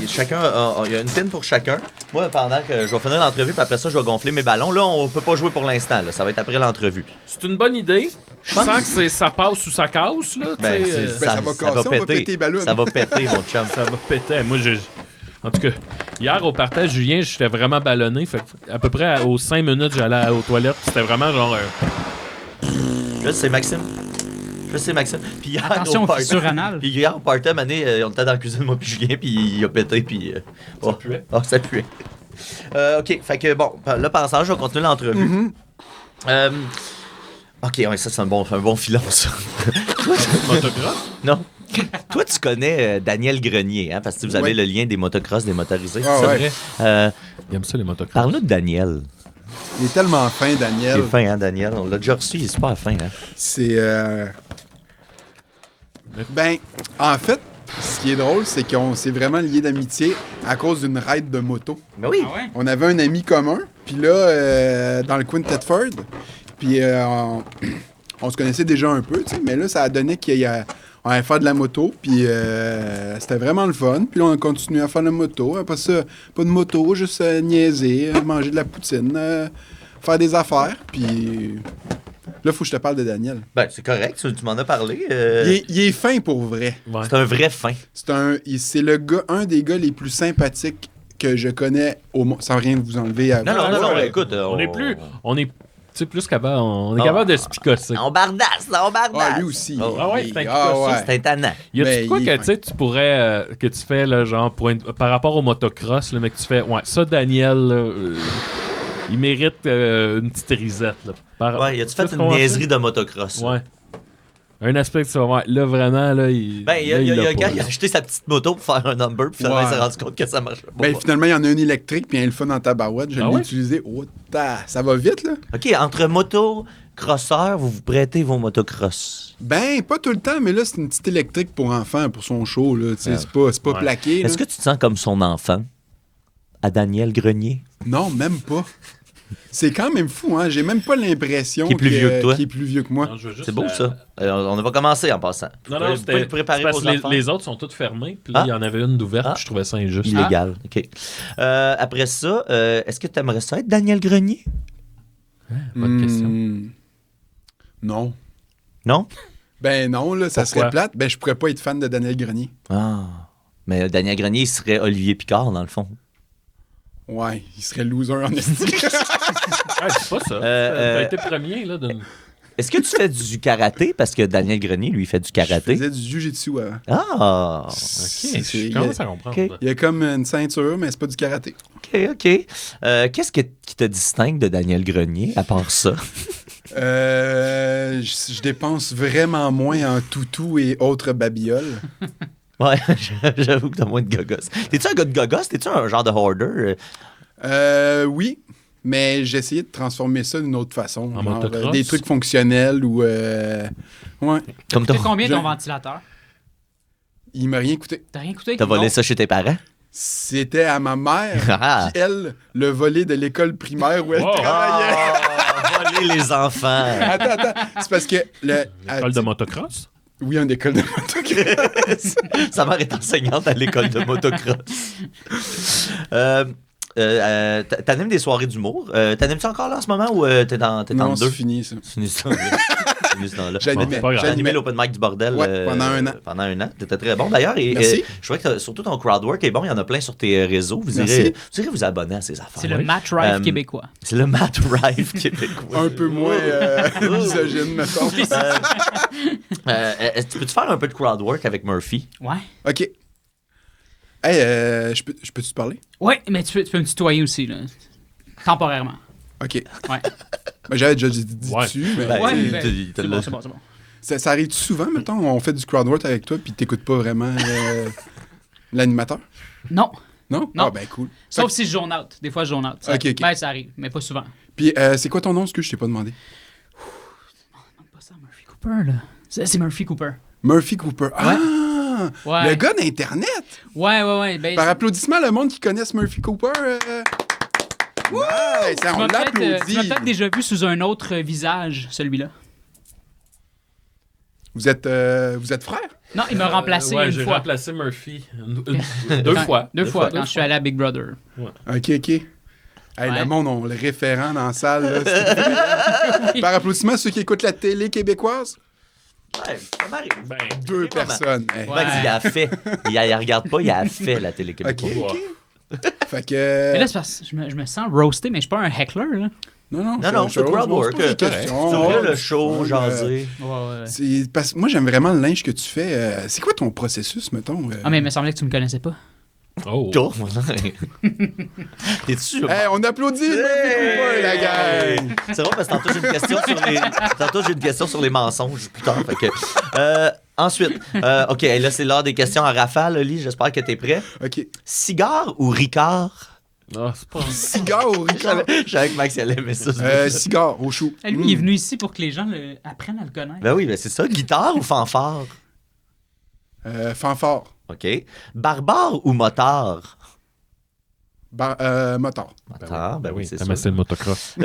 chacun, il y a une pine pour chacun. Moi, pendant que je vais finir l'entrevue, puis après ça, je vais gonfler mes ballons. Là, on peut pas jouer pour l'instant, là. Ça va être après l'entrevue. c'est une bonne idée. Je sens que ça passe ou ça casse, là. tu Ben, sais, c'est- ça va casser, on va péter les ballons. Ça va péter, mon chum. ça va péter. Moi, en tout cas, hier, au partage, Julien, j'étais vraiment ballonné. Fait que à peu près aux 5 minutes, j'allais aux toilettes. C'était vraiment genre... Là, c'est Maxime. Puis hier, Attention au aux party- fissures anales. Puis hier, au party, à un moment donné, on était dans la cuisine, moi puis Julien, puis il a pété, puis... Ça puait. Ça puait. OK, fait que bon, là, pendant ce temps, je vais continuer l'entrevue. OK, ouais, ça, c'est un bon filon, ça. Motocross? Non. Toi, tu connais Daniel Grenier, hein, parce que vous avez Ouais. le lien des motocross, des motorisés. Ah c'est ça? ouais. Il aime ça, les motocross. Parle-nous de Daniel. Il est tellement fin, Il Daniel. est fin, hein, Daniel? On l'a déjà reçu, il est super fin, hein? C'est... Ben, en fait, ce qui est drôle, c'est qu'on s'est vraiment liés d'amitié à cause d'une ride de moto. Mais oui. Ah ouais? On avait un ami commun, puis là, dans le coin de Thetford, puis on se connaissait déjà un peu, tu sais, mais là, ça a donné on allait faire de la moto, puis c'était vraiment le fun. Puis là, on a continué à faire de la moto. Après ça, pas de moto, juste niaiser, manger de la poutine, faire des affaires, puis... Là, faut que je te parle de Daniel. Ben, c'est correct, tu m'en as parlé. Il est fin pour vrai. Ouais. C'est un vrai fin. C'est un des gars les plus sympathiques que je connais au monde, sans rien vous enlever. Non, écoute. On est plus capable. On est capable de se picosser. On bardasse, là, on bardasse. Ah, lui aussi. Oh, Ah ouais, Il- c'est un ah petit ouais. C'est étonnant. Y a-tu Ben, quoi il que est tu sais, tu pourrais. Que tu fais, là, genre, par rapport au motocross, le mec, tu fais. Ouais, ça, Daniel, là, il mérite une petite risette, là. Ouais, y a-tu fait une niaiserie de motocross? Ouais. Un aspect que tu vas voir. Là, vraiment, là, il. Ben, il y a l'a un gars pas, qui a là. acheté sa petite moto pour faire un number, puis finalement, il s'est rendu compte que ça marche pas. Ben, finalement, il y en a une électrique, puis il y a le fun dans ta barouette. Je Ah l'ai ouais? utilisé. Ça va vite, là? OK, entre moto-crosseurs, vous vous prêtez vos motocross. Ben, pas tout le temps, mais là, c'est une petite électrique pour enfants, pour son show, là. Tu sais, c'est pas Ouais. plaqué, là. Est-ce que tu te sens comme son enfant? À Daniel Grenier? Non, même pas. C'est quand même fou, hein? J'ai même pas l'impression Qu'il est plus vieux que toi. qu'il est plus vieux que moi. Non, je veux juste, C'est beau, ça. On va commencer en passant. Non, Vous non, pouvez le préparer c'est parce pour que les enfants. les autres sont toutes fermées. Puis là, Ah. il y en avait une d'ouverte, Ah. puis je trouvais ça injuste. Illégal. OK. Après ça, est-ce que tu aimerais ça être Daniel Grenier? Bonne question. Non. Non? Ben non, là, ça Pourquoi? serait plate. Ben, je pourrais pas être fan de Daniel Grenier. Ah. Mais Daniel Grenier, il serait Olivier Picard, dans le fond. Ouais, il serait loser en estime. Ouais, c'est pas ça. T'as été premier, là, d'une. Est-ce que tu fais du karaté? Parce que Daniel Grenier, lui, il fait du Je karaté. faisais du jujitsu avant. Ah! Ok, C'est- je commence à comprendre. Ok. Il y a comme une ceinture, mais c'est pas du karaté. OK. Qu'est-ce qui te distingue de Daniel Grenier, à part ça? Je dépense vraiment moins en toutou et autres babioles. Ouais, j'avoue que t'as moins de gogos. T'es-tu un gars de gogos? T'es-tu un genre de hoarder? Oui, mais j'ai essayé de transformer ça d'une autre façon. En Genre, motocross? des trucs fonctionnels ou... ouais, Comme C'est combien ton Je- ventilateur? il m'a rien coûté. T'as rien coûté? t'as volé Non. ça chez tes parents? C'était à ma mère Ah. qui, elle, le volé de l'école primaire où elle Wow. travaillait. Voler les enfants. Attends. C'est parce que... École de motocross? Oui, une école de motocross. Sa mère est enseignante à l'école de motocross. T'animes des soirées d'humour. T'animes-tu encore là en ce moment ou t'es dans Non, deux? c'est fini, ça. C'est fini ce temps-là. C'est fini ce temps-là. J'animais. c'est pas grave. J'ai animé J'animais. l'open mic du bordel Ouais, pendant un an. Pendant un an. T'étais très bon d'ailleurs. Et, Merci. je trouvais que surtout ton crowdwork est bon. Il y en a plein sur tes réseaux. Vous Merci. irez vous abonner à ces affaires. C'est le Matt Rife Euh, québécois. C'est le Matt Rife québécois. Un peu moins misogyne, mettons. Tu peux-tu faire un peu de crowdwork avec Murphy? Ouais. OK. Hey, je peux te parler? Ouais, mais tu peux me tutoyer aussi, là. Temporairement. OK. Ouais. Ben, j'avais déjà dit Ouais. dessus, mais Ben, Ouais, il ben, te- il te c'est l'a- bon, c'est bon, c'est bon. ça arrive souvent, mettons, on fait du crowdwork avec toi puis t'écoutes pas vraiment l'animateur? Non. Non? Non. Ah, ben cool. Sauf si je zone out. Des fois, je zone out. Ça, Ok. Ben, ça arrive, mais pas souvent. Puis c'est quoi ton nom, ce que je t'ai pas demandé? Pas ça, Murphy Cooper, là. C'est Murphy Cooper. Murphy Cooper. Ah! Ouais. Le gars d'Internet! Ouais. Ben, Par applaudissement, le monde qui connaisse Murphy Cooper. Ouais, ça, tu on m'as l'applaudit. peut-être déjà vu sous un autre visage, celui-là. Vous êtes frères? Non, il m'a remplacé Ouais, une j'ai fois. remplacé Murphy. Deux fois. Deux fois, quand je suis allé à Big Brother. OK. Hey, Ouais. le monde, on le référent dans la salle. Là, c'est effrayant. Par applaudissement, ceux qui écoutent la télé québécoise. Ouais, ça m'arrive. Ben, Deux Vraiment. personnes. Hey. Ouais. Il a fait. Il regarde pas, il a fait la télé OK, québécoise. OK. Fait que... Mais là, c'est parce que je me sens roasté, mais je suis pas un heckler, là. Non, Non, c'est crowdwork. C'est Tu ouvres le show, genre. jaser. Ouais. C'est parce que moi, j'aime vraiment le linge que tu fais. C'est quoi ton processus, mettons? Ah, mais il me semblait que tu me connaissais pas. oh. Oh, T'es-tu? Hey, on applaudit Murphy Cooper, la gang! C'est drôle parce que tantôt j'ai une question sur les mensonges plus tard. Fait que, ensuite, OK, là c'est l'heure des questions à rafale, Oli. J'espère que t'es prêt. OK. Cigare ou Ricard? Ah, c'est pas... Cigare au Richard? Je savais que Max allait aimer ça. Cigare au chou. Lui, il est venu ici pour que les gens apprennent à le connaître. Ben oui, ben c'est ça. Guitare ou fanfare? Fanfare. OK. Barbare ou motard? Moteur. Motard, ben oui, c'est mais ça. c'est le motocross.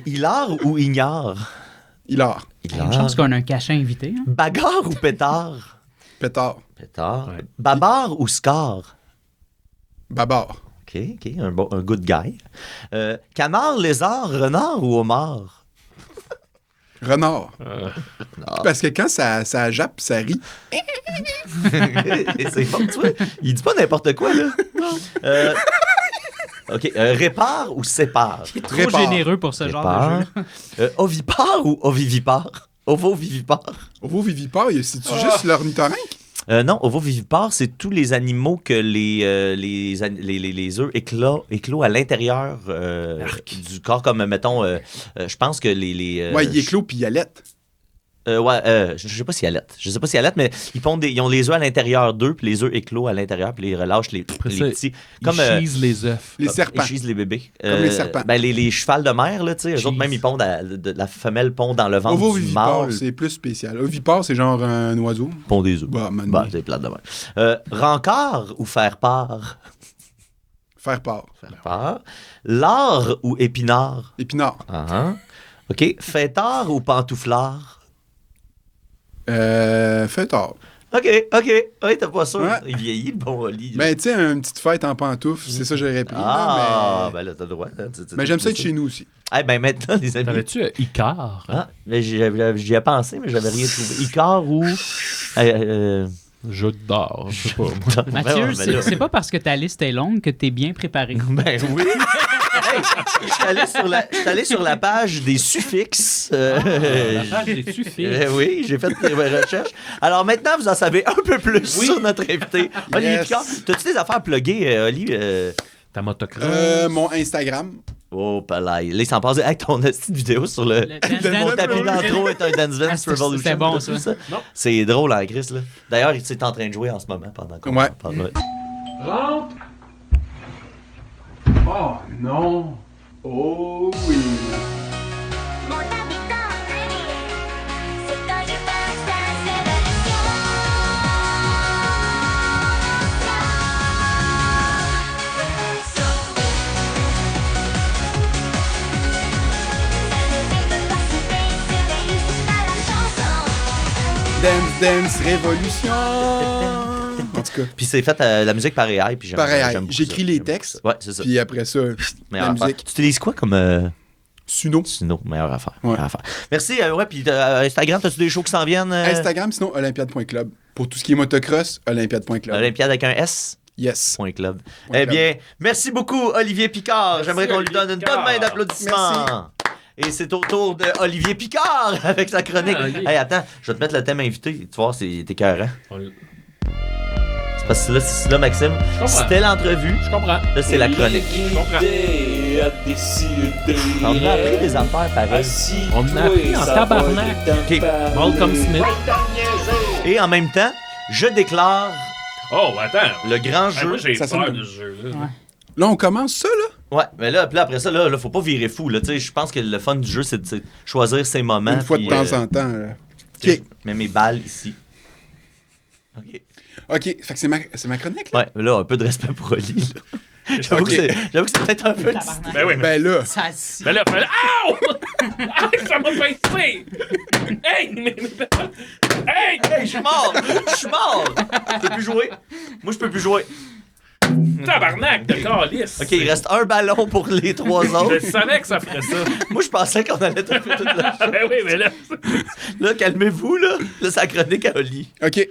Hilar ou ignore? Hilar. Une chance qu'on a un cachet invité. Hein. Bagarre ou pétard? Pétard. Pétard. Ouais. Babar ou scar? Babar. OK, un good guy. Canard, lézard, renard ou homard? Renard. Parce que quand ça jappe, ça rit. C'est bon, tu vois. Il dit pas n'importe quoi, là. OK, répare ou sépare? Trop Répare. généreux pour ce genre de Répare. jeu. Ovipare ou ovivipare? Ovovivipare? Ovovivipare, c'est-tu juste l'ornithorynque? Non, ovovivipare, c'est tous les animaux que les œufs éclos à l'intérieur du corps, comme, mettons, je pense que les Ouais, il éclot puis il allait. je sais pas s'il allaitent. Je sais pas s'ils allaitent, mais ils ont les œufs à l'intérieur d'eux, puis les œufs éclos à l'intérieur, puis ils relâchent les petits. Comme ils les œufs. Les serpents. Ils chisent les bébés. Comme les serpents. Ben, les chevals de mer, là, tu sais, eux autres, même, ils pondent la femelle pond dans le ventre du Ovovivipare, mâle, c'est plus spécial. Ovipare, c'est genre un oiseau. pond des œufs. Bah, man. Bah, c'est plate de mer. Rancard ou faire part? Faire part. Faire part. Lard ou épinard? Épinard. OK. Fêtard ou pantouflard? Fêtard. OK. Oui, t'es pas sûr. Ouais. Il vieillit, le bon Oli. Ben, tu sais, une petite fête en pantoufle, c'est ça que j'aurais pris. là, Ben là, t'as le droit. Hein, mais j'aime ça être chez nous aussi. Eh ben maintenant, les amis. T'avais-tu Icar? Ah, mais j'y ai pensé, mais j'avais rien trouvé. Icar ou. Jeu d'or, je sais pas. moi. Mathieu, Ben là. c'est pas parce que ta liste est longue que t'es bien préparé. Ben oui. Hey, je suis allé sur la page des suffixes. Oui, j'ai fait mes recherches. Alors maintenant, vous en savez un peu plus sur notre invité. Olivier Yes. Picard, t'as-tu des affaires pluguées, Oli? Ta motocross? Mon Instagram. Oh, palais. Là, il s'en passe avec ton petite vidéo sur le mon Dance tapis Revolution. d'intro est un Dance Dance c'était Revolution. bon, T'as vu ça. Non. C'est drôle en Chris, là. D'ailleurs, il est en train de jouer en ce moment pendant qu'on Ouais. parle. Rentre! Oh non! Oh oui! Mon tapis d'entrée, c'est un jeu de sélection. Dance Révolution. En tout cas, Puis c'est fait la musique par AI. Puis pareil, j'aime beaucoup j'écris ça. les J'aime beaucoup textes, ça. Ouais, c'est ça. puis après ça, Meilleure la affaire. musique. Tu utilises quoi comme Suno. Suno? Meilleure affaire. Ouais. Meilleure affaire. Merci. Ouais, puis Instagram, t'as-tu des shows qui s'en viennent? Instagram, sinon olympiade.club. Pour tout ce qui est motocross, olympiade.club. Olympiade avec un S? Yes. Point club. Point Eh club. bien, merci beaucoup, Olivier Picard. Merci, J'aimerais qu'on lui Olivier donne une Picard. bonne main d'applaudissements. Et c'est au tour de Olivier Picard avec sa chronique. Ah, Olivier. Hey, attends, je vais te mettre le thème invité. Tu vois, c'est écœurant. C'est parce que c'est là, Maxime. comprends. C'était l'entrevue. Je comprends. Là, c'est la chronique. Je comprends. On a appris des affaires pareilles. On en a appris en tabarnak. OK. Malcolm Smith. Et en même temps, je déclare Oh, attends. le grand Hey, jeu. moi, j'ai Ça peur sonne- de ce jeu-là. Ouais. Là, on commence ça, là? Ouais, mais là, puis là, après ça, là, faut pas virer fou. Là, tu sais, je pense que le fun du jeu, c'est de choisir ses moments. Une fois de puis, temps en temps. là. Je OK. mets mes balles ici. OK. OK, fait que c'est ma chronique, là? Ouais, mais là, un peu de respect pour Oli. là. J'avoue Ok. que c'est peut-être un peu... Tabarnak. Ben oui, mais. Ben là, Ça, Ben là, Ow! Ah, ça m'a pincé! Hey! Hey! Hey, je suis mort! Je suis mort! Je peux plus jouer. Moi, je peux plus jouer. Tabarnak de calice! OK, il reste un ballon pour les trois Je autres. savais que ça ferait ça. Moi, je pensais qu'on allait taper toute la... Ben oui, mais là. Là, calmez-vous, là. Là, c'est la chronique à Oli. OK.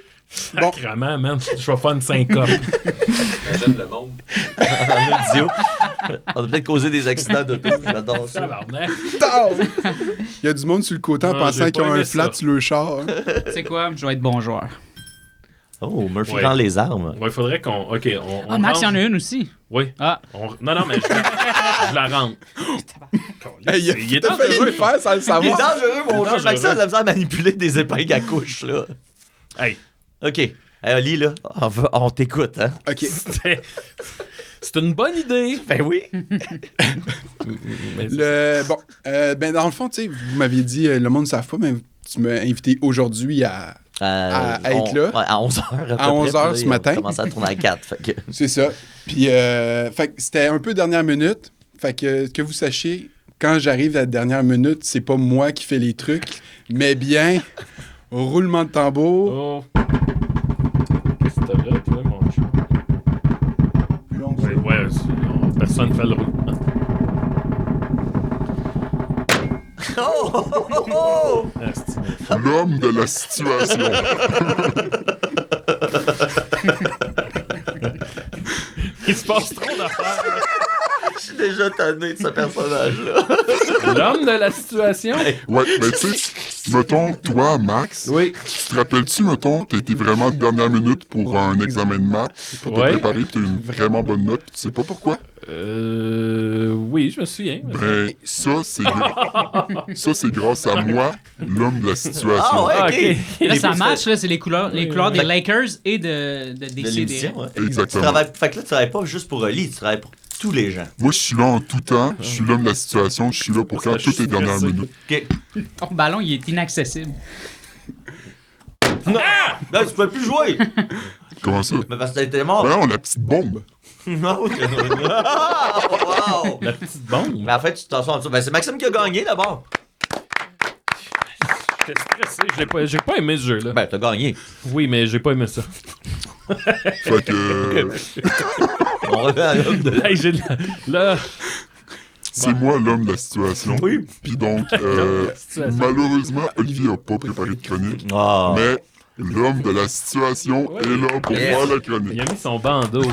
Bon, Sacrement, man. Je vais faire une syncope. J'aime le monde. En audio. On a peut-être causé des accidents d'auto. J'adore ça. Tabarnak. il y a du monde sur le côté en Non, pensant j'ai qu'ils ont pas un aimé flat ça. sur le char. Hein. Tu sais quoi? Je vais être bon joueur. Oh, Murphy Ouais. prend les armes. Ouais, il faudrait qu'on. OK, on. Ah, Max, il y en range- a une aussi. Oui. Ah. Non, non, mais je la rentre. Hey, Il est t'as failli dangereux. le faire sans le Il est savoir. dangereux, mon jeu. Dangereux. Maxime a de la misère à manipuler des épingles à couche, là. Hey, OK. Hey, Oli, là, on t'écoute, hein? OK. c'est une bonne idée. Ben oui. Bon, ben dans le fond, tu sais, vous m'aviez dit, le monde ne savent pas, mais tu m'as invité aujourd'hui à être là. Ouais, à 11h. À 11h ce matin. On commence à tourner à 4. Fait que... C'est ça. Puis, fait que c'était un peu dernière minute. Fait que vous sachiez, quand j'arrive à la dernière minute, c'est pas moi qui fais les trucs, mais bien, roulement de tambour. Oh. Qu'est-ce que t'as là, toi, mon chou? Ouais, personne fait le roulement. Oh, oh, oh, oh! L'homme de la situation. Il se passe trop d'affaires. là. Je suis déjà tanné de ce personnage-là. L'homme de la situation. Ouais, mais tu sais, mettons, toi, Max, Oui. tu te rappelles-tu, mettons, t'as été vraiment de dernière minute pour un examen de maths, pour te Ouais. préparer, t'as eu une vraiment bonne note, pis tu sais pas pourquoi? Oui, je me souviens. Ben, ça, c'est grâce à moi, l'homme de la situation. Ah ouais, Ah, OK. ok. Là, ça bouts, match, là, c'est les couleurs des Fait- Lakers et de De DCD. l'émission, ouais. Tu Exactement. travailles... Fait que là, tu travailles pas juste pour Oli, tu travailles pour tous les gens. Moi, je suis là en tout temps, je suis l'homme de la situation, je suis là pour quand Je suis tout est dernière stressé. minute. OK. Ton ballon, il est inaccessible. Non, non, tu peux plus jouer. Comment ça? Mais parce que t'étais mort. Ben non, la petite bombe. Non, wow. La petite bombe. Mais en fait, tu t'en sors en dessous. Ben, c'est Maxime qui a gagné d'abord. J'étais stressé. J'ai pas aimé ce jeu-là. Ben, t'as gagné. Oui, mais j'ai pas aimé ça. Fait que On revient à l'homme de Hey, j'ai là. c'est moi l'homme de la situation. Oui. Puis donc, situation. malheureusement, Olivier a pas préparé de chronique. Ah. Mais l'homme de la situation est là pour Yes. voir la Il chronique. a mis son bandeau.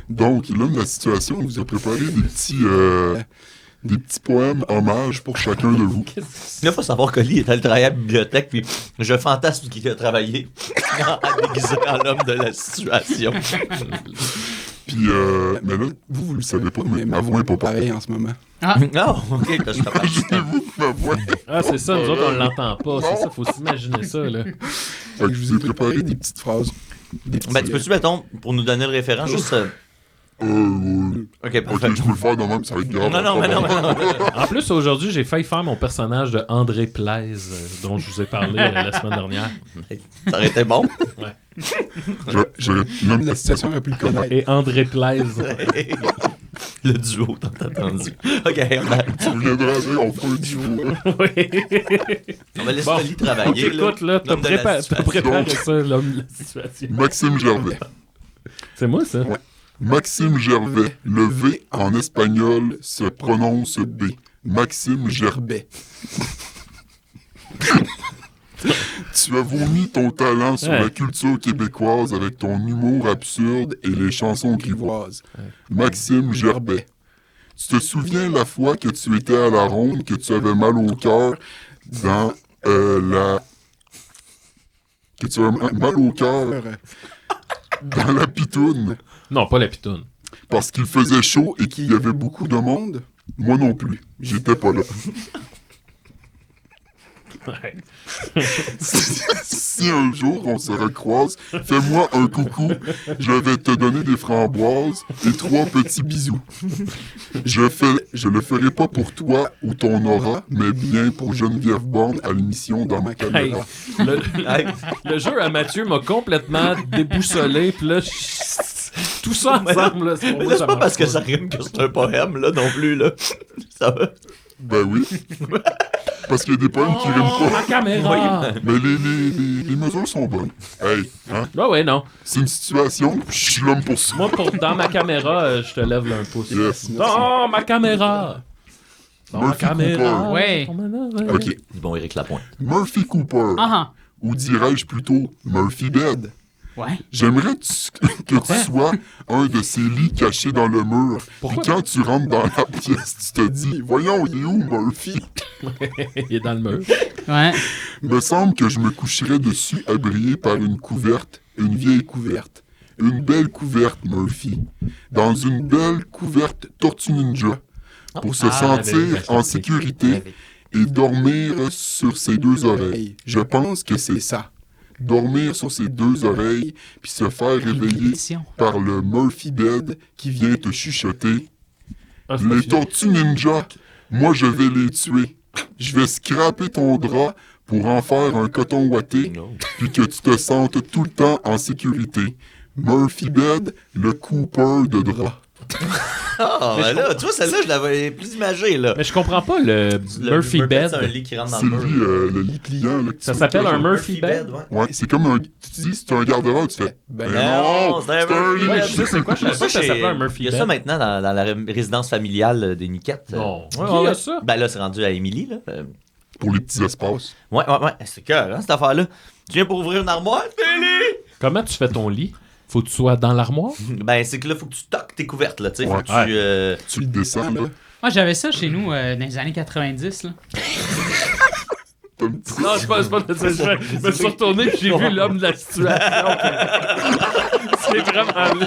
Donc, l'homme de la situation vous a préparé des petits poèmes hommages pour chacun de vous. Là, faut savoir que Oli est allé travailler à la bibliothèque, puis je fantasme qu'il a travaillé à déguiser en l'homme de la situation. Puis, mais là, vous le savez pas, mais ma voix est pas pareille. pareil en ce moment. Non, OK, je suis capable. Imaginez-vous ma voix. Ah, c'est ça, nous autres, on l'entend pas. C'est ça, faut s'imaginer ça, là. Fait que je vous ai préparé Des petites phrases. Des petits, Ben, tu peux-tu, mettons, pour nous donner le référent, juste... OK, Ok, parfait. je peux le faire de même, ça va être grave. Non, mais non. En plus, aujourd'hui, j'ai failli faire mon personnage de André Plaise, dont je vous ai parlé la semaine dernière. Ça aurait été bon. J'aurais même La situation aurait pu le connaître. Et André Plaise. Le duo, t'as entendu. OK, Tu reviendras dire, on fera un duo. on va laisser Bon, Oli travailler. écoute, là, t'as l'homme de la situation. préparé ça, l'homme de la situation. Maxime Gervais. C'est moi, ça? Ouais. Maxime Gervais. Le V en espagnol se prononce B. Maxime Gervais. Tu as vomi ton talent sur la culture québécoise avec ton humour absurde et les chansons grivoises. Maxime Gervais. Tu te souviens la fois que tu étais à la ronde, que tu avais mal au cœur dans que tu avais mal au cœur dans la pitoune Non, pas la pitoune. parce qu'il faisait chaud et qu'il y avait beaucoup de monde? Moi non plus. J'étais pas là. Ouais. Si un jour on se recroise, fais-moi un coucou. Je vais te donner des framboises et 3 petits bisous. Je le ferai pas pour toi ou ton aura, mais bien pour Geneviève Borne à l'émission Dans ma Hey, caméra. le jeu à Mathieu m'a complètement déboussolé, puis là, tout ça ensemble, là, Mais là, c'est pas parce que ça rime que c'est un poème, là, non plus, là. Ça va? Ben oui. Parce qu'il y a des poèmes qui riment Oh, ma pas. caméra! Mais les mesures sont bonnes. Hey, hein? Ah ouais, non. C'est une situation, je suis l'homme pour ça. Moi, dans ma caméra, je te lève là, un pouce. Yes. Dans ma caméra! Dans ma Murphy caméra! Cooper. Ouais. OK. Bon, Éric Lapointe. Murphy Cooper. Ah Ou dirais-je plutôt Murphy Bed. ouais. J'aimerais que tu sois un de ces lits cachés dans le mur. Puis quand tu rentres dans la pièce, tu te dis, voyons, il est où Murphy? Il est dans le mur. Ouais. Me semble que je me coucherais dessus abrié par une couverte, une vieille couverte. Une belle couverte, Murphy. Dans une belle couverte Tortue Ninja. Pour se sentir en sécurité et dormir sur ses 2 oreilles. Je pense que c'est ça. Dormir sur ses 2 oreilles puis se faire réveiller Répétition. par le Murphy Bed qui vient te chuchoter. Ah, c'est pas Les fini. Tortues Ninja, moi je vais les tuer. Je vais scraper ton drap pour en faire un coton ouaté puis que tu te sentes tout le temps en sécurité. Murphy Bed, le Cooper de drap. Ah, ben là, tu vois, celle-là, je l'avais plus imagée, là. Mais je comprends pas le Murphy Bed. C'est un lit qui rentre dans C'est le mur. le lit pliant. Là, que Ça tu s'appelle peux un toujours- Murphy Bed? ouais. Ouais, c'est comme un... Tu dis, c'est un garde-robe, tu fais... Ben non, c'est un c'est un Murphy lit. Ouais, Bed. je sais c'est quoi, je savais pas que ça chez- s'appelait un Murphy Il y a Bed. ça maintenant dans la résidence familiale des Niquettes. Non. Ouais, Qui ouais, a ouais. ça? Ben là, c'est rendu à Émilie, là. Pour les petits espaces. Ouais. C'est cœur, hein, cette affaire-là. Tu viens pour ouvrir une armoire, Billy? Comment tu fais ton lit? Faut que tu sois dans l'armoire? Ben, c'est que là, faut que tu toques tes couvertes, là, tu sais. Faut Ouais. que tu... Tu le descends, là. Moi, j'avais ça chez nous dans les années 90. Là. T'as un petit... Non, je pense pas de ça. Je me suis retourné et j'ai vu l'homme de la situation. C'est vraiment...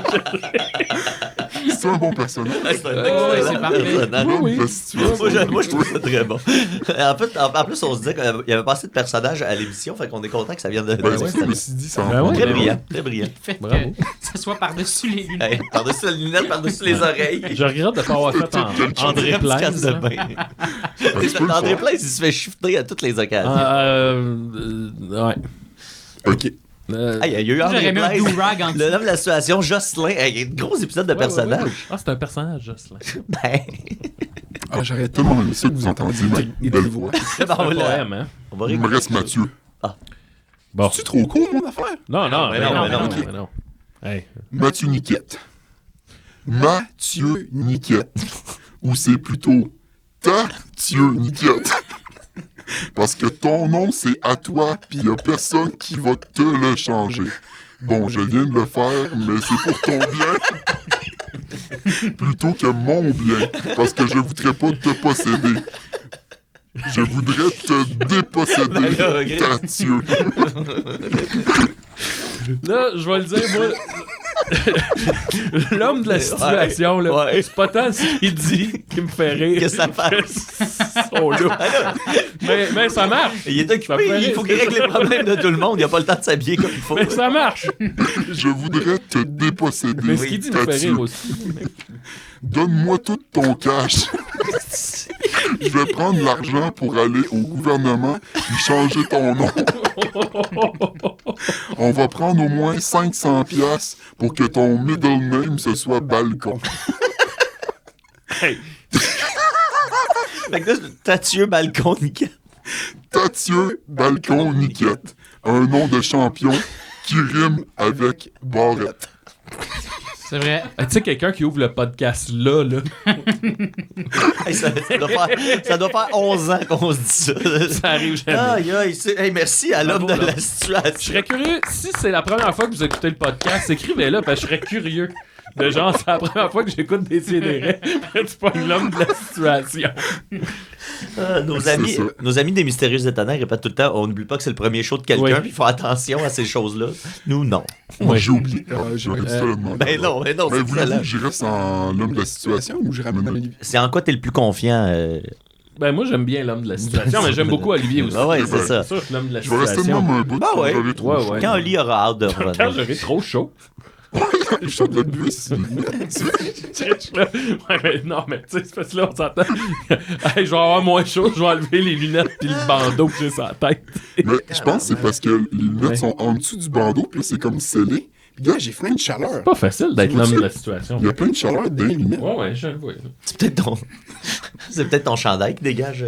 C'est un bon personnage. C'est un ouais, c'est parfait. personnage. L'homme oui. de la situation. Moi, je trouve ça très bon. En fait, en plus, on se disait qu'il y avait pas assez de personnages à l'émission, fait qu'on est content que ça vienne de... Ben, de- c'est ça, je me suis dit, ça en Ben prend ouais, Très pas. brillant, très brillant. Le fait Bravo. que ça soit par-dessus les lunettes. Hey, par-dessus la lunette, par-dessus les oreilles. Je regrette de pas avoir fait André Dirait un petit Plaise. casse de bain. Ben, tu peux le André faire. Plaise, il se fait shifter à toutes les occasions. Ouais. OK. Hey, il y a eu André J'aurais mis un Plaise, do-rag en dessous. le homme de la situation, Jocelyn. Hey, il y a de gros épisodes de personnages. Ah, c'est un personnage, Jocelyn. Ben, Ah, j'aurais tellement aimé ça que vous entendiez ma belle voix. bon, C'est un voilà. poème, hein? On va Il me reste Mathieu. Bon. C'est trop court, mon affaire? Non, non, mais mais non, non, mais non, mais non. Hey. Mathieu Niquette. Mathieu Niquette. Ou c'est plutôt Tathieu Niquette. Parce que ton nom, c'est à toi, pis y a personne qui va te le changer. Bon, je viens de le faire, mais c'est pour ton bien. Plutôt que mon bien. Parce que je voudrais pas te posséder. Je voudrais te déposséder, Ben là, Gris. Tathieu. Là, je vais le dire, moi. L'homme de la situation, là, Ouais. c'est pas tant ce qu'il dit qui me fait rire. Que ça fasse. Son look. mais ça marche. Il est Ça occupé, me fait il faut rire. qu'il règle les problèmes de tout le monde. Il a pas le temps de s'habiller comme il faut. Mais ça marche. Je voudrais te déposséder, Mais ce qu'il dit me fait Tathieu. rire aussi. Donne-moi tout ton cash. Je vais prendre l'argent pour aller au gouvernement et changer ton nom. On va prendre au moins 500 piastres pour que ton middle name ce soit Balcon. Hey, Fait que là, Tathieu Balcon Niquette. Tathieu Balcon Niquette. Un nom de champion qui rime avec barrette. C'est vrai. tu sais, quelqu'un qui ouvre le podcast là. Hey, ça doit faire 11 ans qu'on se dit ça. Ça arrive jamais. Aïe, aïe, hey, merci à l'homme de Bravo, la Je situation. serais curieux, si c'est la première fois que vous écoutez le podcast, écrivez-le, parce que je serais curieux. De genre, c'est la première fois que j'écoute des CDR. C'est pas l'homme de la situation. Nos amis des Mystérieux Étonnants répètent tout le temps, on n'oublie pas que c'est le premier show de quelqu'un, Oui. puis il faut attention à ces choses-là. Nous, non. Moi, j'ai oublié. J'aurais dû te le demander. Ben non, Mais c'est voulez-vous excellent. que je reste en l'homme de la situation Ou je ramène Olivier? C'est en quoi t'es le plus confiant? Ben, moi, j'aime bien l'homme de la situation, mais j'aime beaucoup Olivier aussi. Ah ouais, c'est ça. C'est sûr que l'homme de la Je vais rester de situation. même un bout. Bah ouais. J'aurai trop Ouais, chaud. ouais. Quand Oli aura hâte de Quand revenir. j'aurai trop chaud. Je chante de la bus. Ouais, mais non, mais tu sais, c'est parce que là, on s'entend. Hey, je vais avoir moins chaud, je vais enlever les lunettes puis le bandeau que j'ai sur la tête. Mais je pense que c'est parce que les lunettes sont en dessous du bandeau, puis là, c'est comme scellé. Puis gars, j'ai plein de chaleur. Pas facile d'être l'homme de la situation. Il y a plein de chaleur dans les lunettes. Ouais, je le vois. C'est peut-être ton chandail qui dégage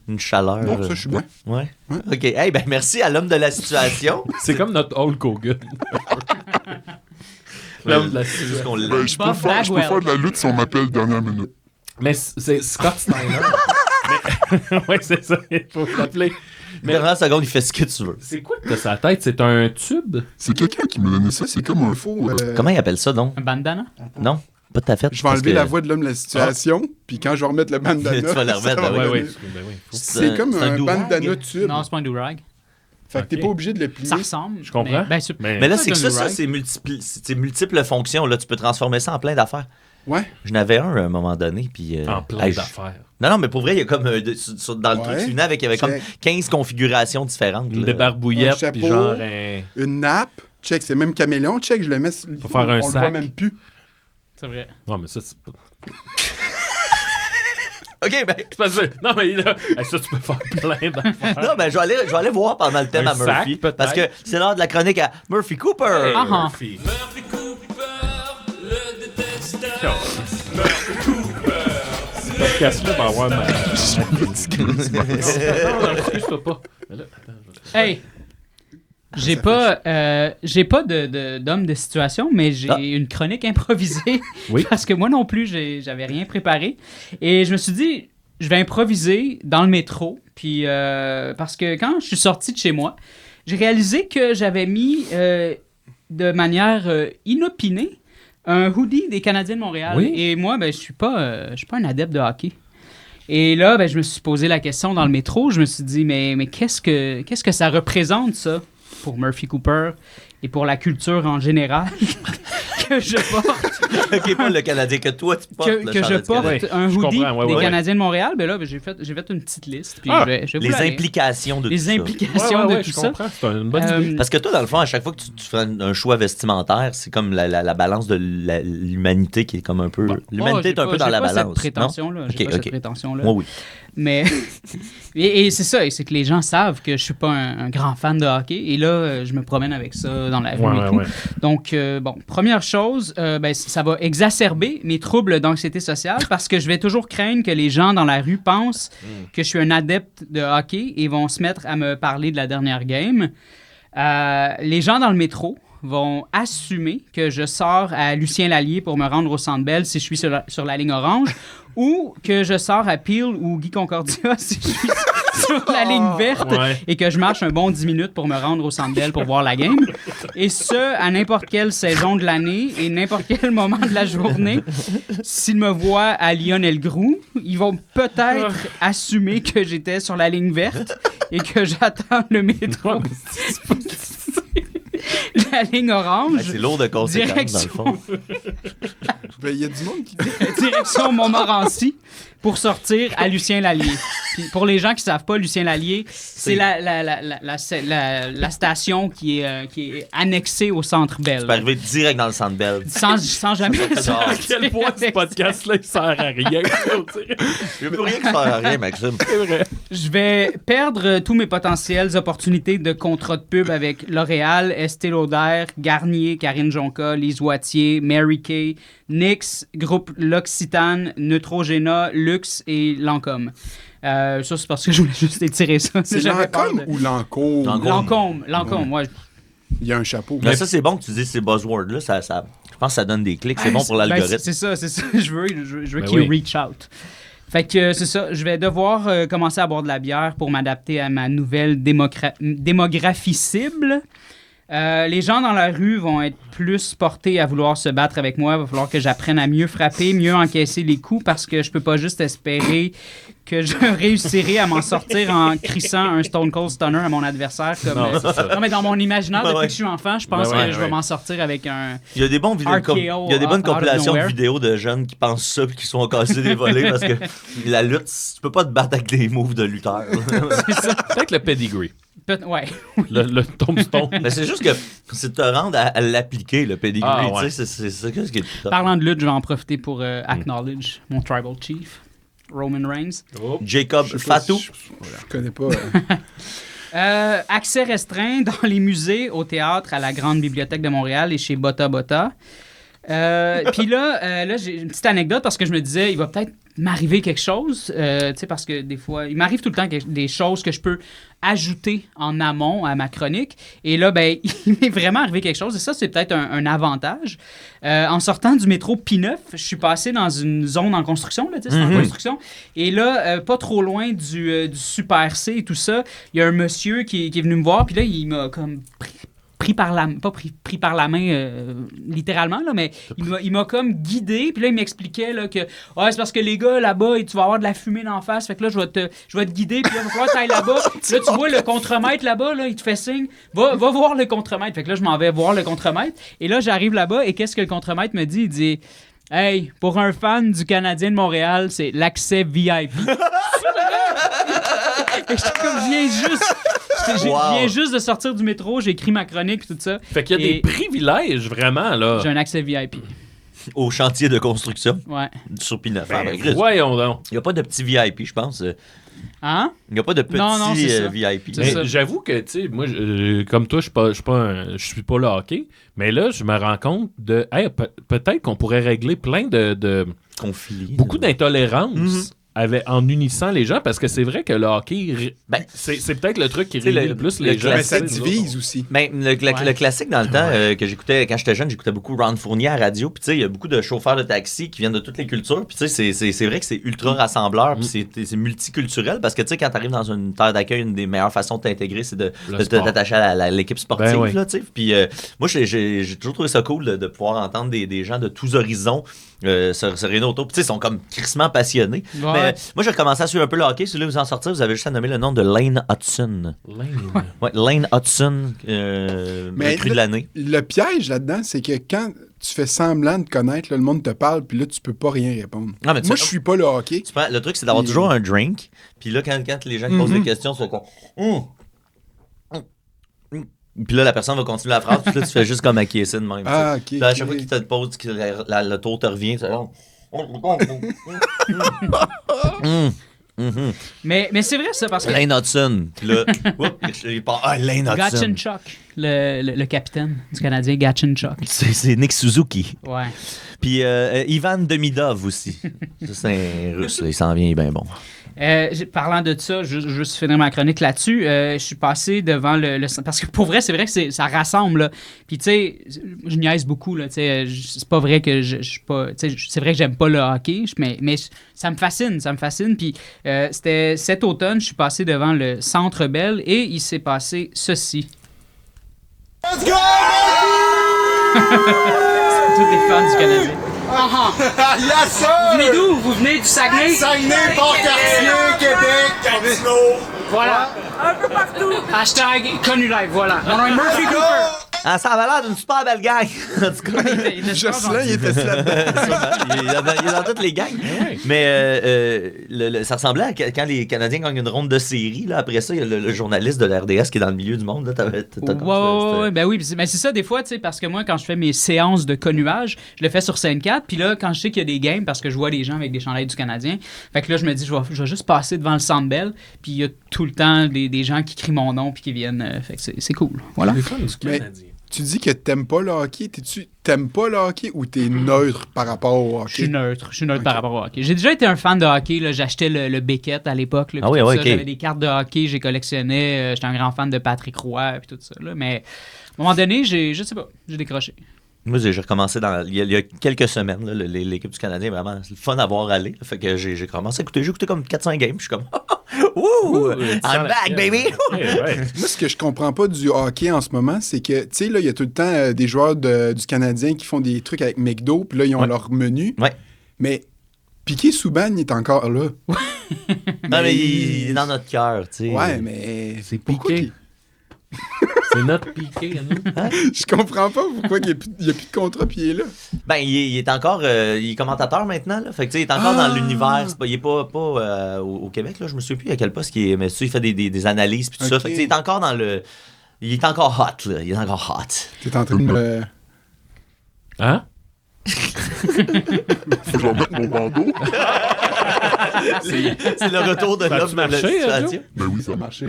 une chaleur. Non, ça, je suis bien. Ouais. OK. Hey, ben merci à l'homme de la situation. C'est comme notre Hulk Hogan. L'homme de la C'est juste situation. qu'on l'a. Ben, je peux faire de la lutte si on m'appelle dernière minute. Mais c'est Scott Steiner. Mais... ouais, c'est ça, il faut l'appeler. Mais Dernière seconde, il fait ce que tu veux. c'est quoi que t'as sur la tête? C'est un tube? C'est quelqu'un qui m'a donné ça, c'est comme un faux. Comment il appelle ça, donc? Un bandana? Non? Pas tout à fait. Je vais enlever la voix de l'homme de la situation, puis quand je vais remettre le bandana... Tu vas le remettre, ça va ben Ouais, donner- ouais. C'est comme c'est un un do-rag. bandana tube. Non, c'est pas un do-rag. Fait que t'es Ok. pas obligé de le plier. Ça ressemble. Je comprends. Mais Mais là, c'est que un ça, do-rag. c'est multiples fonctions. Là, tu peux transformer ça en plein d'affaires. Ouais. Je n'avais un à un moment donné, puis... En plein hey, d'affaires. Non, mais pour vrai, il y a comme... dans le Ouais. truc, tu venais avec, il y avait comme Check. 15 configurations différentes. Une là. débarbouillette, Un chapeau. puis genre un... Une nappe. Check, c'est même caméléon. Check, je le mets... Faut faire un on le sac. voit même plus. C'est vrai. Non, mais ça, c'est pas... OK, ben... C'est pas ça. Non, mais là, hey, ça, tu peux faire plein d'affaires. Non, ben, je vais aller voir pendant le thème Un à Murphy. sac, peut-être. Parce que c'est l'heure de la chronique à Murphy Cooper. Ah, ah. Murphy. Ce podcast-là va avoir ma... Non, excuse-toi pas. Mais là, attends, Hey! J'ai pas d'homme de situation, mais j'ai une chronique improvisée. Oui. Parce que moi non plus, j'avais rien préparé. Et je me suis dit, je vais improviser dans le métro. Puis, parce que quand je suis sorti de chez moi, j'ai réalisé que j'avais mis de manière inopinée un hoodie des Canadiens de Montréal. Oui. Et moi, ben, je suis pas un adepte de hockey. Et là, ben, je me suis posé la question dans le métro. Je me suis dit, mais qu'est-ce que ça représente, ça, pour Murphy Cooper et pour la culture en général que je porte? OK, pas le Canadien, que toi, tu portes le que je chandail du porte Canadien. un je hoodie comprends, ouais, des ouais. Canadiens de Montréal. Ben là, ben, j'ai fait une petite liste. Puis Ah, je vais vous Les la lire. implications de Les tout ça. implications de tout je ça. comprends. C'est une bonne idée. Parce que toi, dans le fond, à chaque fois que tu fais un choix vestimentaire, c'est comme la balance de l'humanité qui est comme un peu... L'humanité est un peu dans la J'ai pas balance, cette prétention-là. J'ai Ok, pas ok. cette prétention-là. Moi, oui. Mais et c'est ça, et c'est que les gens savent que je suis pas un grand fan de hockey. Et là, je me promène avec ça dans la rue et tout. Ouais. Donc, bon, première chose, ben, ça va exacerber mes troubles d'anxiété sociale parce que je vais toujours craindre que les gens dans la rue pensent que je suis un adepte de hockey et vont se mettre à me parler de la dernière game. Les gens dans le métro vont assumer que je sors à Lucien Lallier pour me rendre au Centre Bell si je suis sur la ligne orange ou que je sors à Peel ou Guy Concordia si je suis sur la ligne verte Ouais. et que je marche un bon 10 minutes pour me rendre au Centre Bell pour voir la game. Et ce, à n'importe quelle saison de l'année et n'importe quel moment de la journée. S'ils me voient à Lionel-Groux, ils vont peut-être assumer que j'étais sur la ligne verte et que j'attends le métro. La ligne orange. C'est lourd de conséquences, dans le fond. Ben, il y a du monde qui... Direction Montmorency pour sortir à Lucien Lallier. Puis pour les gens qui savent pas, Lucien Lallier, c'est la station qui est annexée au Centre Bell. Tu peux arriver direct dans le Centre Bell. Sans jamais... À quel point ce podcast-là, il sert à rien. Il n'y a plus rien qui sert à rien, Maxime. C'est vrai. Je vais perdre tous mes potentielles opportunités de contrat de pub avec L'Oréal, Estée Lauder, Garnier, Karine Jonca, Lise Wattier, Mary Kay, NYX, Groupe L'Occitane, Neutrogena, Luxe et Lancôme. Ça, c'est parce que je voulais juste étirer ça. C'est Lancôme ou Lancôme? Lancôme, ouais. Il y a un chapeau. Mais ça, c'est bon que tu dises ces buzzwords-là. Je pense que ça donne des clics. C'est bon pour l'algorithme. C'est ça. Je veux qu'il reach out. Fait que c'est ça. Je vais devoir commencer à boire de la bière pour m'adapter à ma nouvelle démographie cible. Les gens dans la rue vont être plus portés à vouloir se battre avec moi. Il va falloir que j'apprenne à mieux frapper, mieux encaisser les coups parce que je peux pas juste espérer que je réussirai à m'en sortir en crissant un Stone Cold Stunner à mon adversaire. Non, mais dans mon imaginaire, depuis que je suis enfant, je pense que je vais m'en sortir avec un. Il y a des bons vidéos, il y a des bonnes compilations de vidéos de jeunes qui pensent ça et qui sont cassés des volets parce que la lutte, tu peux pas te battre avec des moves de lutteur. C'est ça. C'est avec le pedigree. Ouais. Le tombstone. Mais c'est juste que c'est de te rendre à l'appliquer, le pedigree. Ah, ouais. C'est ça qui est top. Parlant de lutte, je vais en profiter pour acknowledge mon tribal chief, Roman Reigns. Oh. Jacob Fatou. Je connais pas. Accès restreint dans les musées, au théâtre, à la Grande Bibliothèque de Montréal et chez Bota Bota. Puis là, j'ai une petite anecdote parce que je me disais, il va peut-être m'arriver quelque chose, tu sais, parce que des fois, il m'arrive tout le temps des choses que je peux ajouter en amont à ma chronique. Et là, ben, il m'est vraiment arrivé quelque chose et ça, c'est peut-être un avantage. En sortant du métro P9, je suis passé dans une zone en construction, là, tu sais, c'est en construction. Et là, pas trop loin du Super C et tout ça, il y a un monsieur qui est venu me voir, puis là, il m'a comme pris par la main littéralement, là, mais il m'a comme guidé, puis là, il m'expliquait là, que c'est parce que les gars, là-bas, tu vas avoir de la fumée d'en face, fait que là, je vais te guider, puis là, il va falloir que tu ailles là-bas. Là, tu vois le contremaître là-bas, là, il te fait signe, va voir le contremaître. Fait que là, je m'en vais voir le contremaître, et là, j'arrive là-bas, et qu'est-ce que le contremaître me dit? Il dit « Hey, pour un fan du Canadien de Montréal, c'est l'accès VIP. » Et je viens juste de sortir du métro, j'ai écrit ma chronique et tout ça. Fait qu'il y a des privilèges, vraiment, là. J'ai un accès VIP. Au chantier de construction. Ouais. Sur P9. Voyons donc. Il n'y a pas de petit VIP, je pense. Hein? Il n'y a pas de petit VIP. Mais j'avoue que, tu sais, moi, comme toi, je suis pas le hockey, mais là, je me rends compte de... Hey, peut-être qu'on pourrait régler plein de conflits. Beaucoup d'intolérance. En unissant les gens, parce que c'est vrai que le hockey, c'est peut-être le truc qui réunit le plus les gens. Mais ça divise aussi. Ben, le classique dans le temps que j'écoutais, quand j'étais jeune, j'écoutais beaucoup Ron Fournier à la radio. Puis tu sais, il y a beaucoup de chauffeurs de taxi qui viennent de toutes les cultures. Puis tu sais, c'est vrai que c'est ultra rassembleur. Puis c'est multiculturel parce que tu sais, quand tu arrives dans une terre d'accueil, une des meilleures façons de t'intégrer, c'est de t'attacher à l'équipe sportive. Là, tu sais. Puis moi, j'ai toujours trouvé ça cool de pouvoir entendre des gens de tous horizons se réunir autour. Puis tu sais, ils sont comme crissement passionnés. Ouais. Mais moi, j'ai commencé à suivre un peu le hockey. Si vous en sortir, vous avez juste à nommer le nom de Lane Hudson. Lane Hudson, recrue de l'année. Le piège là-dedans, c'est que quand tu fais semblant de connaître, là, le monde te parle, puis là, tu peux pas rien répondre. Non, mais moi, je suis pas le hockey. Le truc, c'est d'avoir toujours un drink. Puis là, quand les gens posent des questions, c'est comme... Puis là, la personne va continuer la phrase, puis là, tu fais juste comme acquiescer de même. Ah, ok. Puis là, à chaque fois qu'il te pose, que le tour te revient, tu fais... Mais c'est vrai ça, parce que... Lane Hudson. Puis là, il part, Lane Hudson. Gatchenchuk, le capitaine du Canadien, Gatchenchuk. C'est Nick Suzuki. Ouais. Puis Ivan Demidov aussi. Ça, c'est un russe, là, il s'en vient, il est bien bon. Parlant de ça, juste finir ma chronique là-dessus, je suis passé devant le... Parce que pour vrai, c'est vrai que ça rassemble, là. Puis tu sais, je niaise beaucoup, là, tu sais, c'est pas vrai que je suis pas... Tu sais, c'est vrai que j'aime pas le hockey, mais ça me fascine. Puis c'était cet automne, je suis passé devant le Centre Bell et il s'est passé ceci. Let's go! C'est tous les fans du Canadien. Yes, sir! Vous venez d'où? Vous venez du Saguenay? Saguenay, Port-Cartier, Québec, Gatineau. Voilà. Un peu partout. Hashtag connu live, voilà. Mon nom est Murphy Cooper. Ah, ça avait l'air d'une super belle gang. En tout cas, Jocelyn, il était là-dedans. il est dans toutes les gangs. Mais ça ressemblait à quand les Canadiens gagnent une ronde de série. Là, après ça, il y a le journaliste de la RDS qui est dans le milieu du monde. Là, Ouais, ben oui, mais c'est ça des fois, tu sais, parce que moi, quand je fais mes séances de connuage, je le fais sur scène 4, puis là, quand je sais qu'il y a des games, parce que je vois des gens avec des chandails du Canadien, fait que là, je me dis, je vais juste passer devant le Centre Bell, puis il y a tout le temps des gens qui crient mon nom, puis qui viennent, fait que c'est cool. Voilà. C'est fun du Canadien. Tu dis que t'aimes pas le hockey. T'aimes pas le hockey ou t'es neutre par rapport au hockey? Je suis neutre par rapport au hockey. J'ai déjà été un fan de hockey. Là. J'achetais le Beckett à l'époque. Là, ah oui, tout ça. OK. J'avais des cartes de hockey, j'ai collectionné. J'étais un grand fan de Patrick Roy et tout ça. Là. Mais à un moment donné, je sais pas, j'ai décroché. Moi, j'ai recommencé il y a quelques semaines. Là, l'équipe du Canadien, vraiment, c'est le fun à voir aller. Là, fait que j'ai commencé à écouter. J'ai écouté comme 4-5 games. Je suis comme, wouh, I'm back, baby! Moi, ce que je comprends pas du hockey en ce moment, c'est que, tu sais, là, il y a tout le temps des joueurs du Canadien qui font des trucs avec McDo, puis là, ils ont leur menu. Ouais. Mais Piqué Souban, il est encore là. Non, mais il est dans notre cœur, tu sais. Ouais, mais. C'est pourquoi Piqué. C'est notre Piqué, à nous. Hein? Je comprends pas pourquoi il n'y a plus de contrat, puis il est là. Ben, il est encore il est commentateur maintenant. Là. Fait que, tu sais, il est encore dans l'univers. Il est pas au Québec. Là. Je me souviens plus à quel poste il est. Mais tu sais, il fait des analyses puis tout ça. Fait que, il est encore dans le. Il est encore hot, là. Il est encore hot. T'es en train de Hein? Faut que j'en mette mon bandeau. C'est le retour de l'homme de la situation. Ben oui, ça a marché.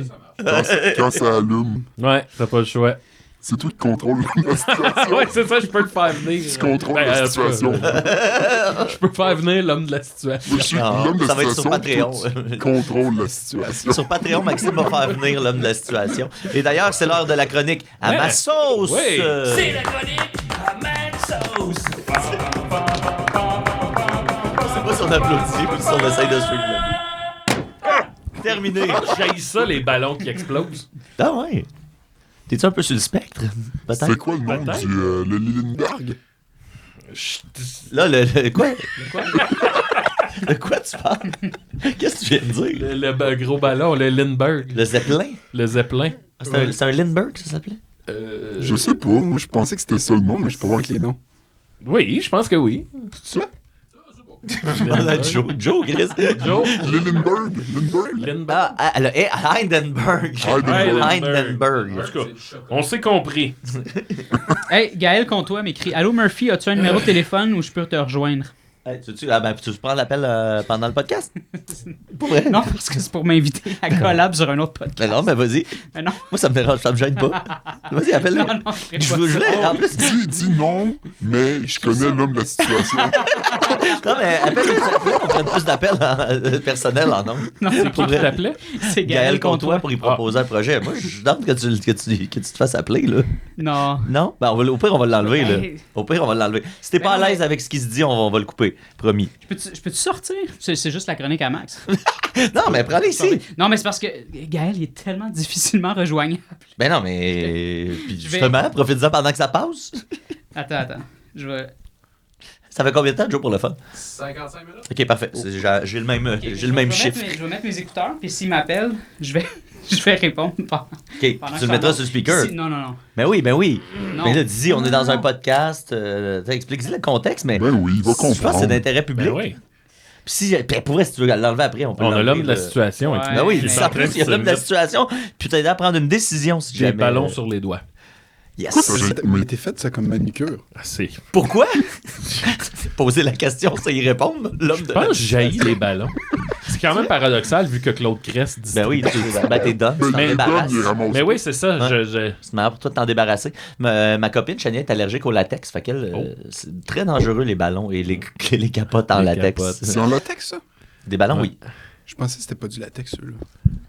Quand ça allume. Ouais, t'as pas le choix. C'est toi qui contrôle la situation. Ouais, c'est ça, je peux te faire venir. Tu contrôles la situation. Je peux faire venir l'homme de la situation. Je suis l'homme de la ça va être sur situation. Patreon. Tu contrôles la situation. Sur Patreon, Maxime va faire venir l'homme de la situation. Et d'ailleurs, c'est l'heure de la chronique à ma sauce. Oui. C'est la chronique à ma sauce. C'est pas si on applaudit ou si on essaye de suivre. Terminé. J'haïs ça, les ballons qui explosent. Ah ouais. T'es-tu un peu sur le spectre? Peut-être. C'est quoi le nom du le Lillenberg? Là, le quoi? De quoi tu parles? Qu'est-ce que tu viens de dire? Le gros ballon, le Lindbergh. Le Zeppelin? Le Zeppelin. C'est un Lindbergh, ça s'appelait? Je sais pas. Moi, je pensais que c'était ça le nom, mais je peux voir avec les noms. Oui, je pense que oui. C'est ça? Joe, Chris. Joe. Lillenberg. Lindbergh. Ah, le Heidenberg. Heidenberg. En tout cas, on s'est compris. Hey, Gaël Comtois m'écrit: Allô Murphy, as-tu un numéro de téléphone où je peux te rejoindre? Hey, tu prends l'appel pendant le podcast? Pour vrai? Non, parce que c'est pour m'inviter à collab sur un autre podcast. Mais non, mais vas-y. Mais non. Moi, ça me dérange, ça me gêne pas. Vas-y, appelle-le. Non, Je voulais, en plus. Dis non, mais je connais l'homme de la situation. Non, mais appelle-le. On prenne plus d'appels personnels en nom. Non, C'est qui t'appelait? C'est Gaël Comtois pour y proposer un projet. Moi, je demande que tu te fasses appeler, là. Non. Non? Ben, au pire, on va l'enlever, là. Hey. Au pire, on va l'enlever. Si t'es pas à l'aise avec ce qui se dit, on va le couper. Promis. Je peux-tu sortir? C'est juste la chronique à Max. Non, mais prends-le ici. Non, mais c'est parce que Gaël, il est tellement difficilement rejoignable. Ben non, mais. Puis Je vais- justement, profite-en pendant que ça passe. Attends. Je vais. Ça fait combien de temps, Joe, pour le fun? 55 minutes. Ok, parfait. J'ai le même, Ok, j'ai le même je vais chiffre. je vais mettre mes écouteurs, puis s'il m'appelle, je vais répondre. Ok, Pendant tu que le mettras sur le speaker. Non. Ben oui. Non. Mais là, dis on est dans Non. un podcast. Explique-y le contexte, mais. Ben oui, il va je pense que c'est comprendre. d'intérêt public. Ben oui. Puis si, pour vrai, si tu veux l'enlever après, on peut On a l'enlever, l'homme de la là. situation. Ouais. et tout. Ben oui, Qui est puis en en train plus, il y a de l'homme de la se situation, puis t'aider à prendre une décision si mettre jamais. des ballons sur les doigts. Yes. Ça, j'ai- Mais t'es fait ça comme manucure. Ah, c'est... Pourquoi? Poser la question, c'est y répondre, l'homme de Je pense que j'haïs les ballons. C'est quand même paradoxal vu que Claude Crest dit Ben oui, t'es done, tu t'en Mais débarrasses. il ramasse. Mais oui, c'est ça. Ouais. C'est marrant pour toi de t'en débarrasser. Ma copine Chania est allergique au latex. Fait qu'elle, c'est très dangereux les ballons et les capotes en Les latex. capotes. C'est en latex, ça? Des ballons, Ouais. oui. Je pensais que c'était pas du latex, ceux-là.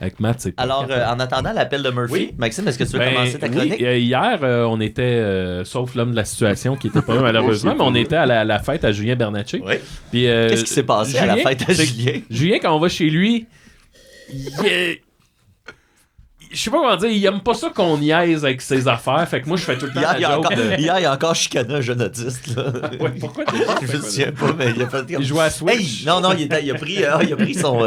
Avec Matt, c'est pas Alors, en attendant l'appel de Murphy, Oui. Maxime, est-ce que tu veux Ben, commencer ta chronique? oui, hier, on était, sauf l'homme de la situation qui était pas là malheureusement, mais on était à la fête à Julien Bernatchez. Oui. Puis, Qu'est-ce qui s'est passé à la Julien, fête à c'est- Julien? Julien, quand on va chez lui, il je sais pas comment dire, il aime pas ça qu'on niaise avec ses affaires, fait que moi je fais tout le temps Hier, la il a joke encore, de... hier, il a encore chicané un jeune autiste. Là. Ouais, pourquoi Je me souviens pas, mais il a fait comme... Il jouait à Switch. Hey, non, il a pris son,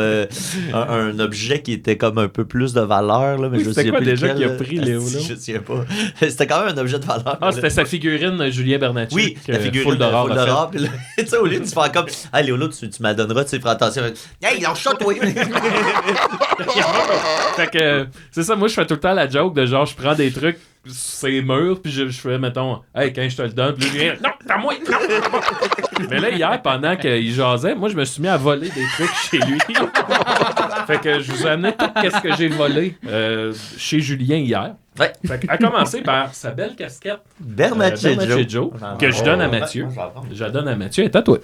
un objet qui était comme un peu plus de valeur. Là, mais je C'était sais quoi plus déjà lequel, qu'il a là. pris, Léo, là? Je sais pas. C'était quand même un objet de valeur. Ah, c'était sa figurine Julien Bernatchez. Oui, la figurine Full d'horreur. Full d'horreur. Puis là, tu sais, au lieu de se faire comme, hey Léo, là, tu m'as donneras, tu sais, faire attention. Hey, lâche-toi, toi. Fait que, c'est ça, moi je fais tout le temps la joke de genre, je prends des trucs sur les murs, puis je fais, mettons, hey, quand je te le donne, puis je viens, non, t'as moi, non, t'as moi. Mais là, hier, pendant qu'il jasait, moi je me suis mis à voler des trucs chez lui. Fait que je vous ai amené tout ce que j'ai volé chez Julien hier. Ouais. Fait à commencer par sa belle casquette Bernatchez Joe, que je donne à Mathieu. Je la donne à Mathieu, elle est à toi.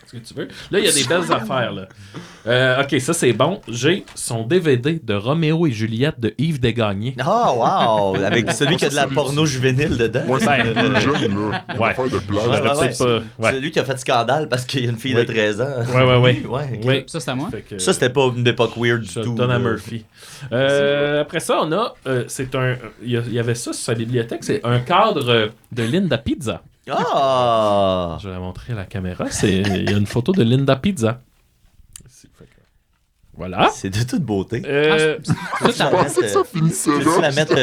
Ce que tu veux. Là, il y a des belles affaires. Là. OK, ça, c'est bon. J'ai son DVD de Roméo et Juliette de Yves Desgagnés. Oh, wow! Avec celui qui a de la porno juvénile dedans. Moi, c'est Ben, un jeune, là. Une ouais. affaire de plage. Ouais, peut-être pas. Ouais. Celui qui a fait scandale parce qu'il y a une fille Oui. de 13 ans. Ouais. Ouais, ok. Oui. Ça, c'est à moi. Fait que, Ça, c'était pas une époque weird du je tout. donne à là. Murphy. Après ça, on a... c'est un... Il y avait ça sur sa bibliothèque. C'est un cadre de Linda Pizza. Ah! Je vais la montrer à la caméra. Il y a une photo de Linda Pizza. Ici, fait que- Voilà. C'est de toute beauté. Je pensais que ça finissait Peux-tu la là. mettre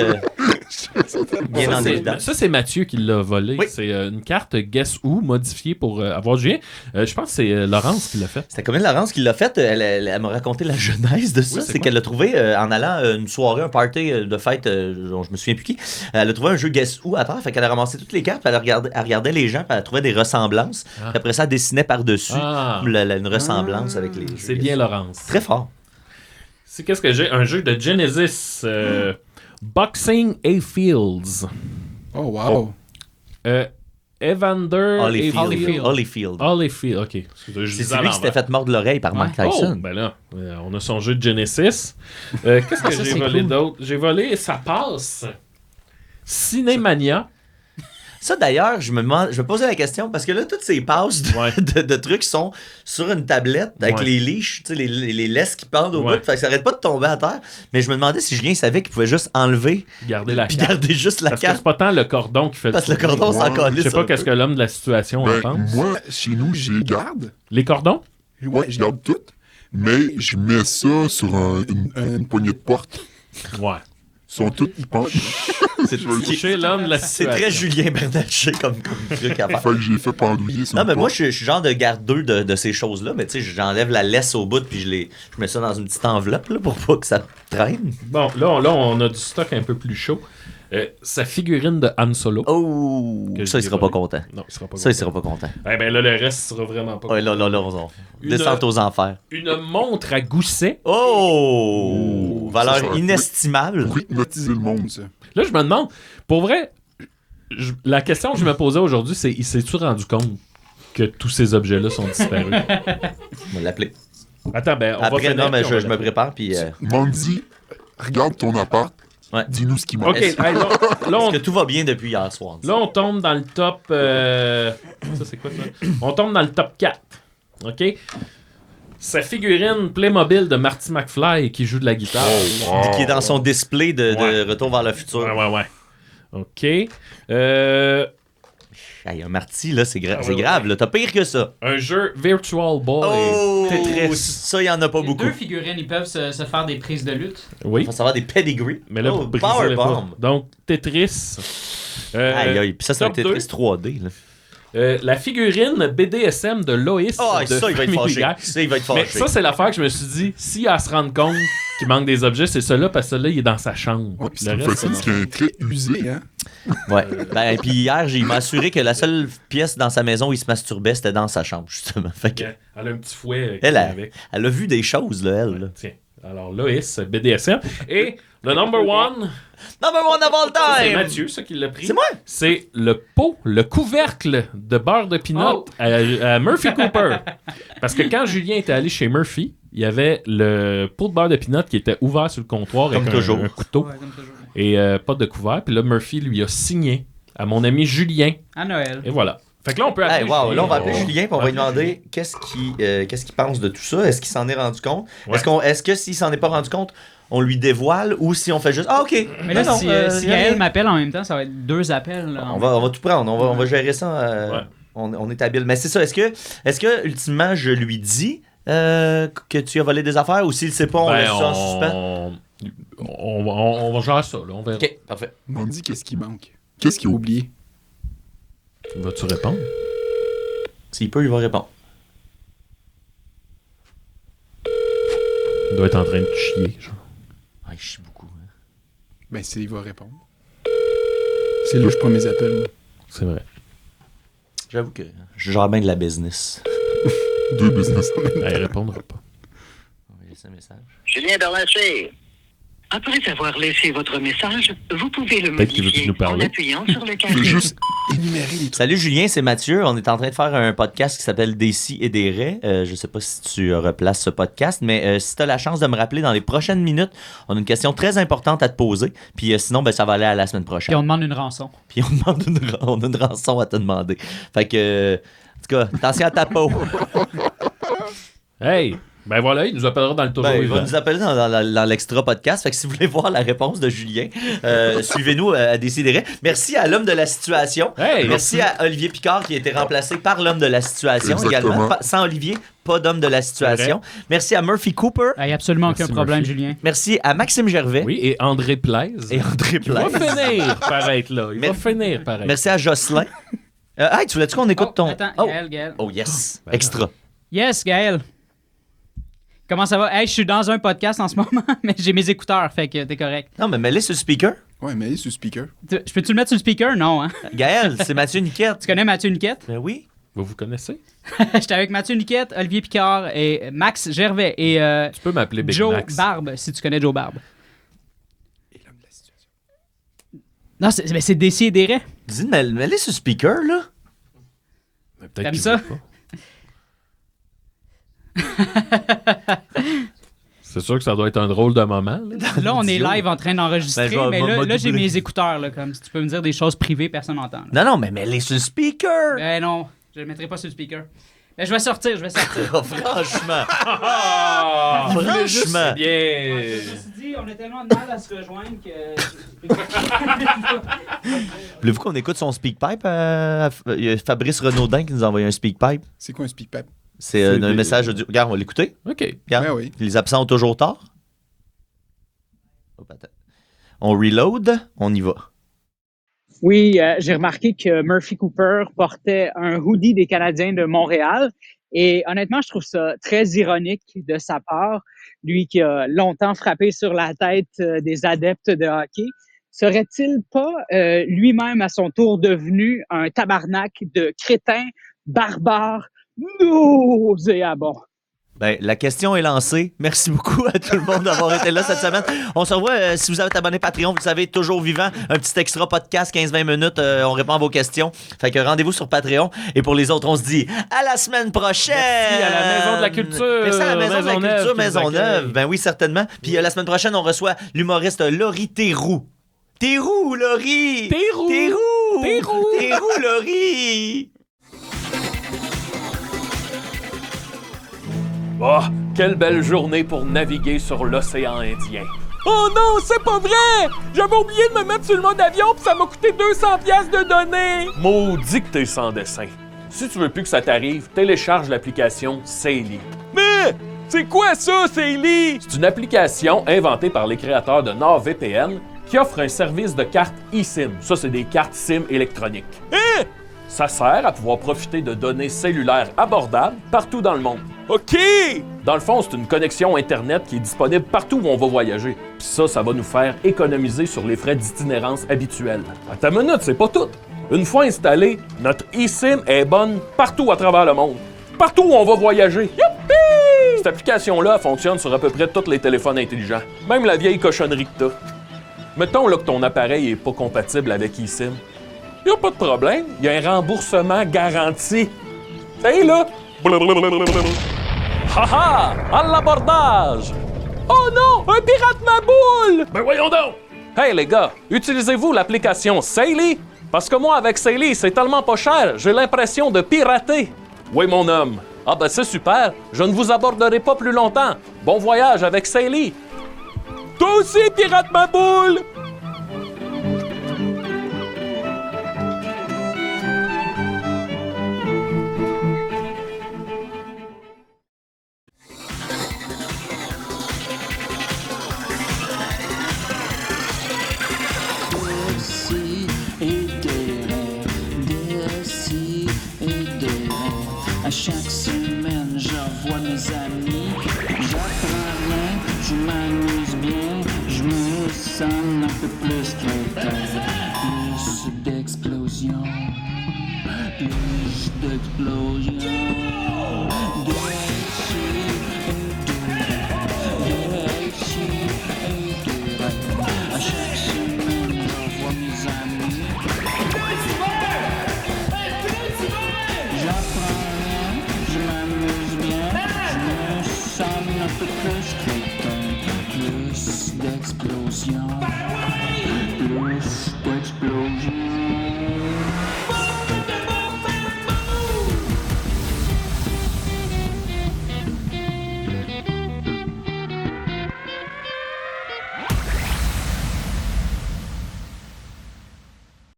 bien en Ça, évidence? c'est Mathieu qui l'a volé. Oui. C'est une carte Guess Who modifiée pour avoir Julien. Je pense que c'est Laurence qui l'a fait. C'était Corinne Laurence qui l'a fait. Elle m'a raconté la genèse de ça. Oui, c'est c'est quoi? qu'elle l'a trouvé en allant à une soirée, un party de fête, dont je me souviens plus qui. Elle a trouvé un jeu Guess Who à terre. Fait qu'elle a ramassé toutes les cartes, puis elle regardait les gens, puis elle trouvait des ressemblances. Ah. Puis après ça, elle dessinait par-dessus Ah. une ressemblance avec les jeux. C'est bien Laurence. Très fort. C'est qu'est-ce que j'ai? Un jeu de Genesis. Boxing A Fields. Oh, wow. Evander Holyfield. Holyfield, ok. Excusez, je C'est disais à celui qui s'était l'envers. fait mordre l'oreille par Mike Oh, Tyson. ben là, on a son jeu de Genesis. Qu'est-ce que Ça, j'ai c'est volé cool. d'autre? J'ai volé Ça passe. Cinémania. Ça, d'ailleurs, je me posais la question parce que là, toutes ces passes Ouais. de trucs sont sur une tablette avec Ouais. les leashes, tu sais, les laisses qui pendent au Ouais. bout. Fait que ça arrête pas de tomber à terre. Mais je me demandais si Julien savait qu'il pouvait juste enlever Gardez la puis carte. garder juste la Parce que c'est carte. pas tant le cordon qui fait Parce que le cordon s'en Ouais. calisse. Je sais pas un qu'est-ce peu. que l'homme de la situation en Ben, pense. moi, chez nous, je les garde. Les cordons? Ouais, je garde tout. Mais je mets ça sur une poignée de porte. Ouais. Ils sont tous hyper. C'est Chez l'homme de la c'est situation. très Julien Bernatchez comme truc à faire. Fait que j'ai fait pendouiller sur Non, une mais moi, porte. je suis genre de gardeux de ces choses-là. Mais tu sais, j'enlève la laisse au bout puis je mets ça dans une petite enveloppe là, pour pas que ça traîne. Bon, là, on a du stock un peu plus chaud. Sa figurine de Han Solo. Oh! Que Ça, il j'ai sera pas volé. content. Non, il sera pas Ça, il content. sera pas content. Eh ben là, le reste sera vraiment pas Ouais, content. là, on Une- descente aux enfers. Une montre à gousset. Oh! Ça, Valeur ça va. inestimable. Pour hypnotiser le monde. Ça. Là, je me demande, pour vrai, la question que je me posais aujourd'hui, c'est il s'est-tu rendu compte que tous ces objets-là sont disparus? On va l'appeler. Attends, ben, on va Après, finir, non, mais puis on va je me l'appeler. prépare, puis... Mandy, regarde ton appart. Ouais. Dis-nous ce qui manque. OK, hey, là, Est-ce que tout va bien depuis hier soir? là, on tombe dans le top... Ça, c'est quoi, ça? On tombe dans le top 4. OK? Sa figurine Playmobil de Marty McFly qui joue de la guitare. Qui est dans son display de Ouais. Retour vers le futur. Ouais. OK. Hey, un Marty, là, c'est ouais, grave. Là. T'as pire que ça. Un jeu Virtual Boy. Oh! Tetris. Ça, il y en a pas Les beaucoup. deux figurines, ils peuvent se faire des prises de lutte. Oui. Il faut savoir des pedigrees. Mais là, Oh, pour briser le Powerbomb. pas. Donc, Tetris. Aïe, aïe. Puis ça, c'est un top Tetris 2. 3D. Là. La figurine BDSM de Loïs. Ah, de ça, il va être Family fâché. Guy. Ça, il va être Mais fâché. ça, c'est l'affaire que je me suis dit, si elle se rend compte qu'il manque des objets, c'est celui-là, parce que celui-là, il est dans sa chambre. Ouais, puis Le c'est plus reste, facile c'est parce qu'il y a un trait usé. Hein? Ouais. Ben, puis hier, il m'a assuré que la seule pièce dans sa maison où il se masturbait, c'était dans sa chambre, justement. Fait que, bon. Elle a un petit fouet elle, avec. elle a vu des choses, là, elle. Là. Tiens. Alors, Loïs, BDSM. Et le number one, Number one of all c'est time! Mathieu, ça qui l'a pris. C'est moi? C'est le pot, le couvercle de beurre de peanut à Murphy Cooper. Parce que quand Julien était allé chez Murphy, il y avait le pot de beurre de peanut qui était ouvert sur le comptoir Comme avec toujours. un couteau Ouais, comme toujours. et pas de couvert. Puis là, Murphy lui a signé à mon ami Julien. À Noël. Et voilà. Fait que là, on peut appeler Hey, wow, Julien. là, on va appeler Julien et on va lui Ouais. demander qu'est-ce qu'il pense de tout ça. Est-ce qu'il s'en est rendu compte? Ouais. Est-ce que s'il s'en est pas rendu compte, on lui dévoile ou si on fait juste ah ok. Mais là, Non, si y a Gaël rien. m'appelle en même temps, ça va être 2 appels. Là, On va tout prendre, on va gérer ça. Ouais. On est habile. Mais c'est ça, est-ce que ultimement je lui dis que tu as volé des affaires ou s'il le sait pas, on laisse ça en suspens? On va gérer ça, là, on verra. Ok, parfait. On dit qu'est-ce qui manque. Qu'est-ce qu'il a oublié? Vas-tu répondre? S'il peut, il va répondre. Il doit être en train de chier, genre. Ah, il chie beaucoup. Hein. Ben, il va répondre. C'est là que je prends mes appels, moi. C'est vrai. J'avoue que je gère bien de la business. 2 business. Il répondra pas. On va laisser un message. Julien Berlacher. Après avoir laissé votre message, vous pouvez le Peut-être qu'il veut plus modifier nous parler. en appuyant sur le Je carré. veux juste énumérer les trucs. Salut Julien, c'est Mathieu. On est en train de faire un podcast qui s'appelle Des si et des raies. Je sais pas si tu replaces ce podcast, mais si tu as la chance de me rappeler dans les prochaines minutes, on a une question très importante à te poser. Puis sinon, ça va aller à la semaine prochaine. Puis on demande une rançon. Puis on a une rançon à te demander. Fait que, en tout cas, attention à ta peau. Hey! Ben voilà, il nous appellera dans le tour. Il va nous appeler dans l'extra podcast. Fait que si vous voulez voir la réponse de Julien, suivez-nous à Décideret. Merci à l'homme de la situation. Hey, merci à Olivier Picard qui a été remplacé par l'homme de la situation Exactement. également. Sans Olivier, pas d'homme de la situation. Merci à Murphy Cooper. Il n'y a absolument Merci, aucun problème, Murphy. Julien. Merci à Maxime Gervais. Oui, et André Plaise. Et André Il va Plaise. finir par être là. Il va finir par être. Merci à Jocelyn. Hey, tu voulais-tu qu'on écoute ton... Attends, Oh. Gaël. Oh yes, Ben extra. Yes, Gaël. Comment ça va? Hey, je suis dans un podcast en ce moment, mais j'ai mes écouteurs, fait que t'es correct. Non, mais mets-les sur le speaker. Ouais, mais il est sur le speaker. Je peux-tu le mettre sur le speaker? Non, hein? Gaël, c'est Mathieu Niquette. Tu connais Mathieu Niquette? Ben oui. Vous connaissez? J'étais avec Mathieu Niquette, Olivier Picard et Max Gervais et Tu peux m'appeler Big Joe Max. Barbe, si tu connais Joe Barbe. Et l'homme de la situation. Non, c'est Décideret. Dis, mets-les sur le speaker, là. Mais peut-être T'aimes qu'il ça? veut pas. C'est sûr que ça doit être un drôle de moment. Là, Là, on est Idiot. live en train d'enregistrer, Ben, je vais- mais m'a là j'ai doublé. mes écouteurs, là, comme si tu peux me dire des choses privées, personne n'entend. là. Non, mais mets-les sur le speaker. Ben non, je le mettrai pas sur le speaker. Ben je vais sortir. Oh, franchement. Ah! Franchement. Bien. Ceci dit, on a tellement de mal à se rejoindre que... Voulez-vous qu'on écoute son speakpipe? Il y a Fabrice Renaudin qui nous a envoyé un speakpipe. C'est quoi un speak pipe? C'est C'est un des- message audio. Regarde, on va l'écouter. OK. Regarde. Ben oui. Les absents ont toujours tort. Oh, attends. On reload, on y va. Oui, j'ai remarqué que Murphy Cooper portait un hoodie des Canadiens de Montréal et honnêtement, je trouve ça très ironique de sa part, lui qui a longtemps frappé sur la tête des adeptes de hockey. Serait-il pas lui-même à son tour devenu un tabarnak de crétin, barbare, nauséabond? Ben, la question est lancée. Merci beaucoup à tout le monde d'avoir été là cette semaine. On se revoit, si vous avez abonné Patreon, vous le savez, toujours vivant. Un petit extra podcast, 15-20 minutes, on répond à vos questions. Fait que rendez-vous sur Patreon. Et pour les autres, on se dit à la semaine prochaine! Merci à la Maison de la Culture. Merci à la Maison de la Maisonneuve Culture qui nous Maisonneuve. accueille. Ben oui, certainement. Puis la semaine prochaine, on reçoit l'humoriste Laurie Théroux. Théroux, Laurie! Théroux! Théroux! Théroux! Théroux, Laurie! Oh, quelle belle journée pour naviguer sur l'océan Indien. Oh non, c'est pas vrai! J'avais oublié de me mettre sur le mode avion puis ça m'a coûté 200$ de données! Maudit que t'es sans dessin. Si tu veux plus que ça t'arrive, télécharge l'application Saily. Mais c'est quoi ça, Saily? C'est une application inventée par les créateurs de NordVPN qui offre un service de cartes eSIM. Ça, c'est des cartes SIM électroniques. Hein? Ça sert à pouvoir profiter de données cellulaires abordables partout dans le monde. OK! Dans le fond, c'est une connexion Internet qui est disponible partout où on va voyager. Puis ça va nous faire économiser sur les frais d'itinérance habituels. Attends une minute, c'est pas tout. Une fois installée, notre eSIM est bonne partout à travers le monde. Partout où on va voyager. Youpi! Cette application-là fonctionne sur à peu près tous les téléphones intelligents. Même la vieille cochonnerie que t'as. Mettons là, que ton appareil est pas compatible avec eSIM. Y a pas de problème, y a un remboursement garanti. Hey là! Haha! À l'abordage! Oh non! Un pirate ma boule! Ben voyons donc! Hey les gars, utilisez-vous l'application Saily? Parce que moi, avec Saily, c'est tellement pas cher, j'ai l'impression de pirater. Oui, mon homme. Ah ben c'est super, je ne vous aborderai pas plus longtemps. Bon voyage avec Saily! Toi aussi, pirate ma boule! Des et des rêves, des et des rêves. À chaque semaine, je revois mes amis. J'apprends rien, je m'amuse bien, je me sens un peu plus crétin. Plus d'explosions, plus d'explosions.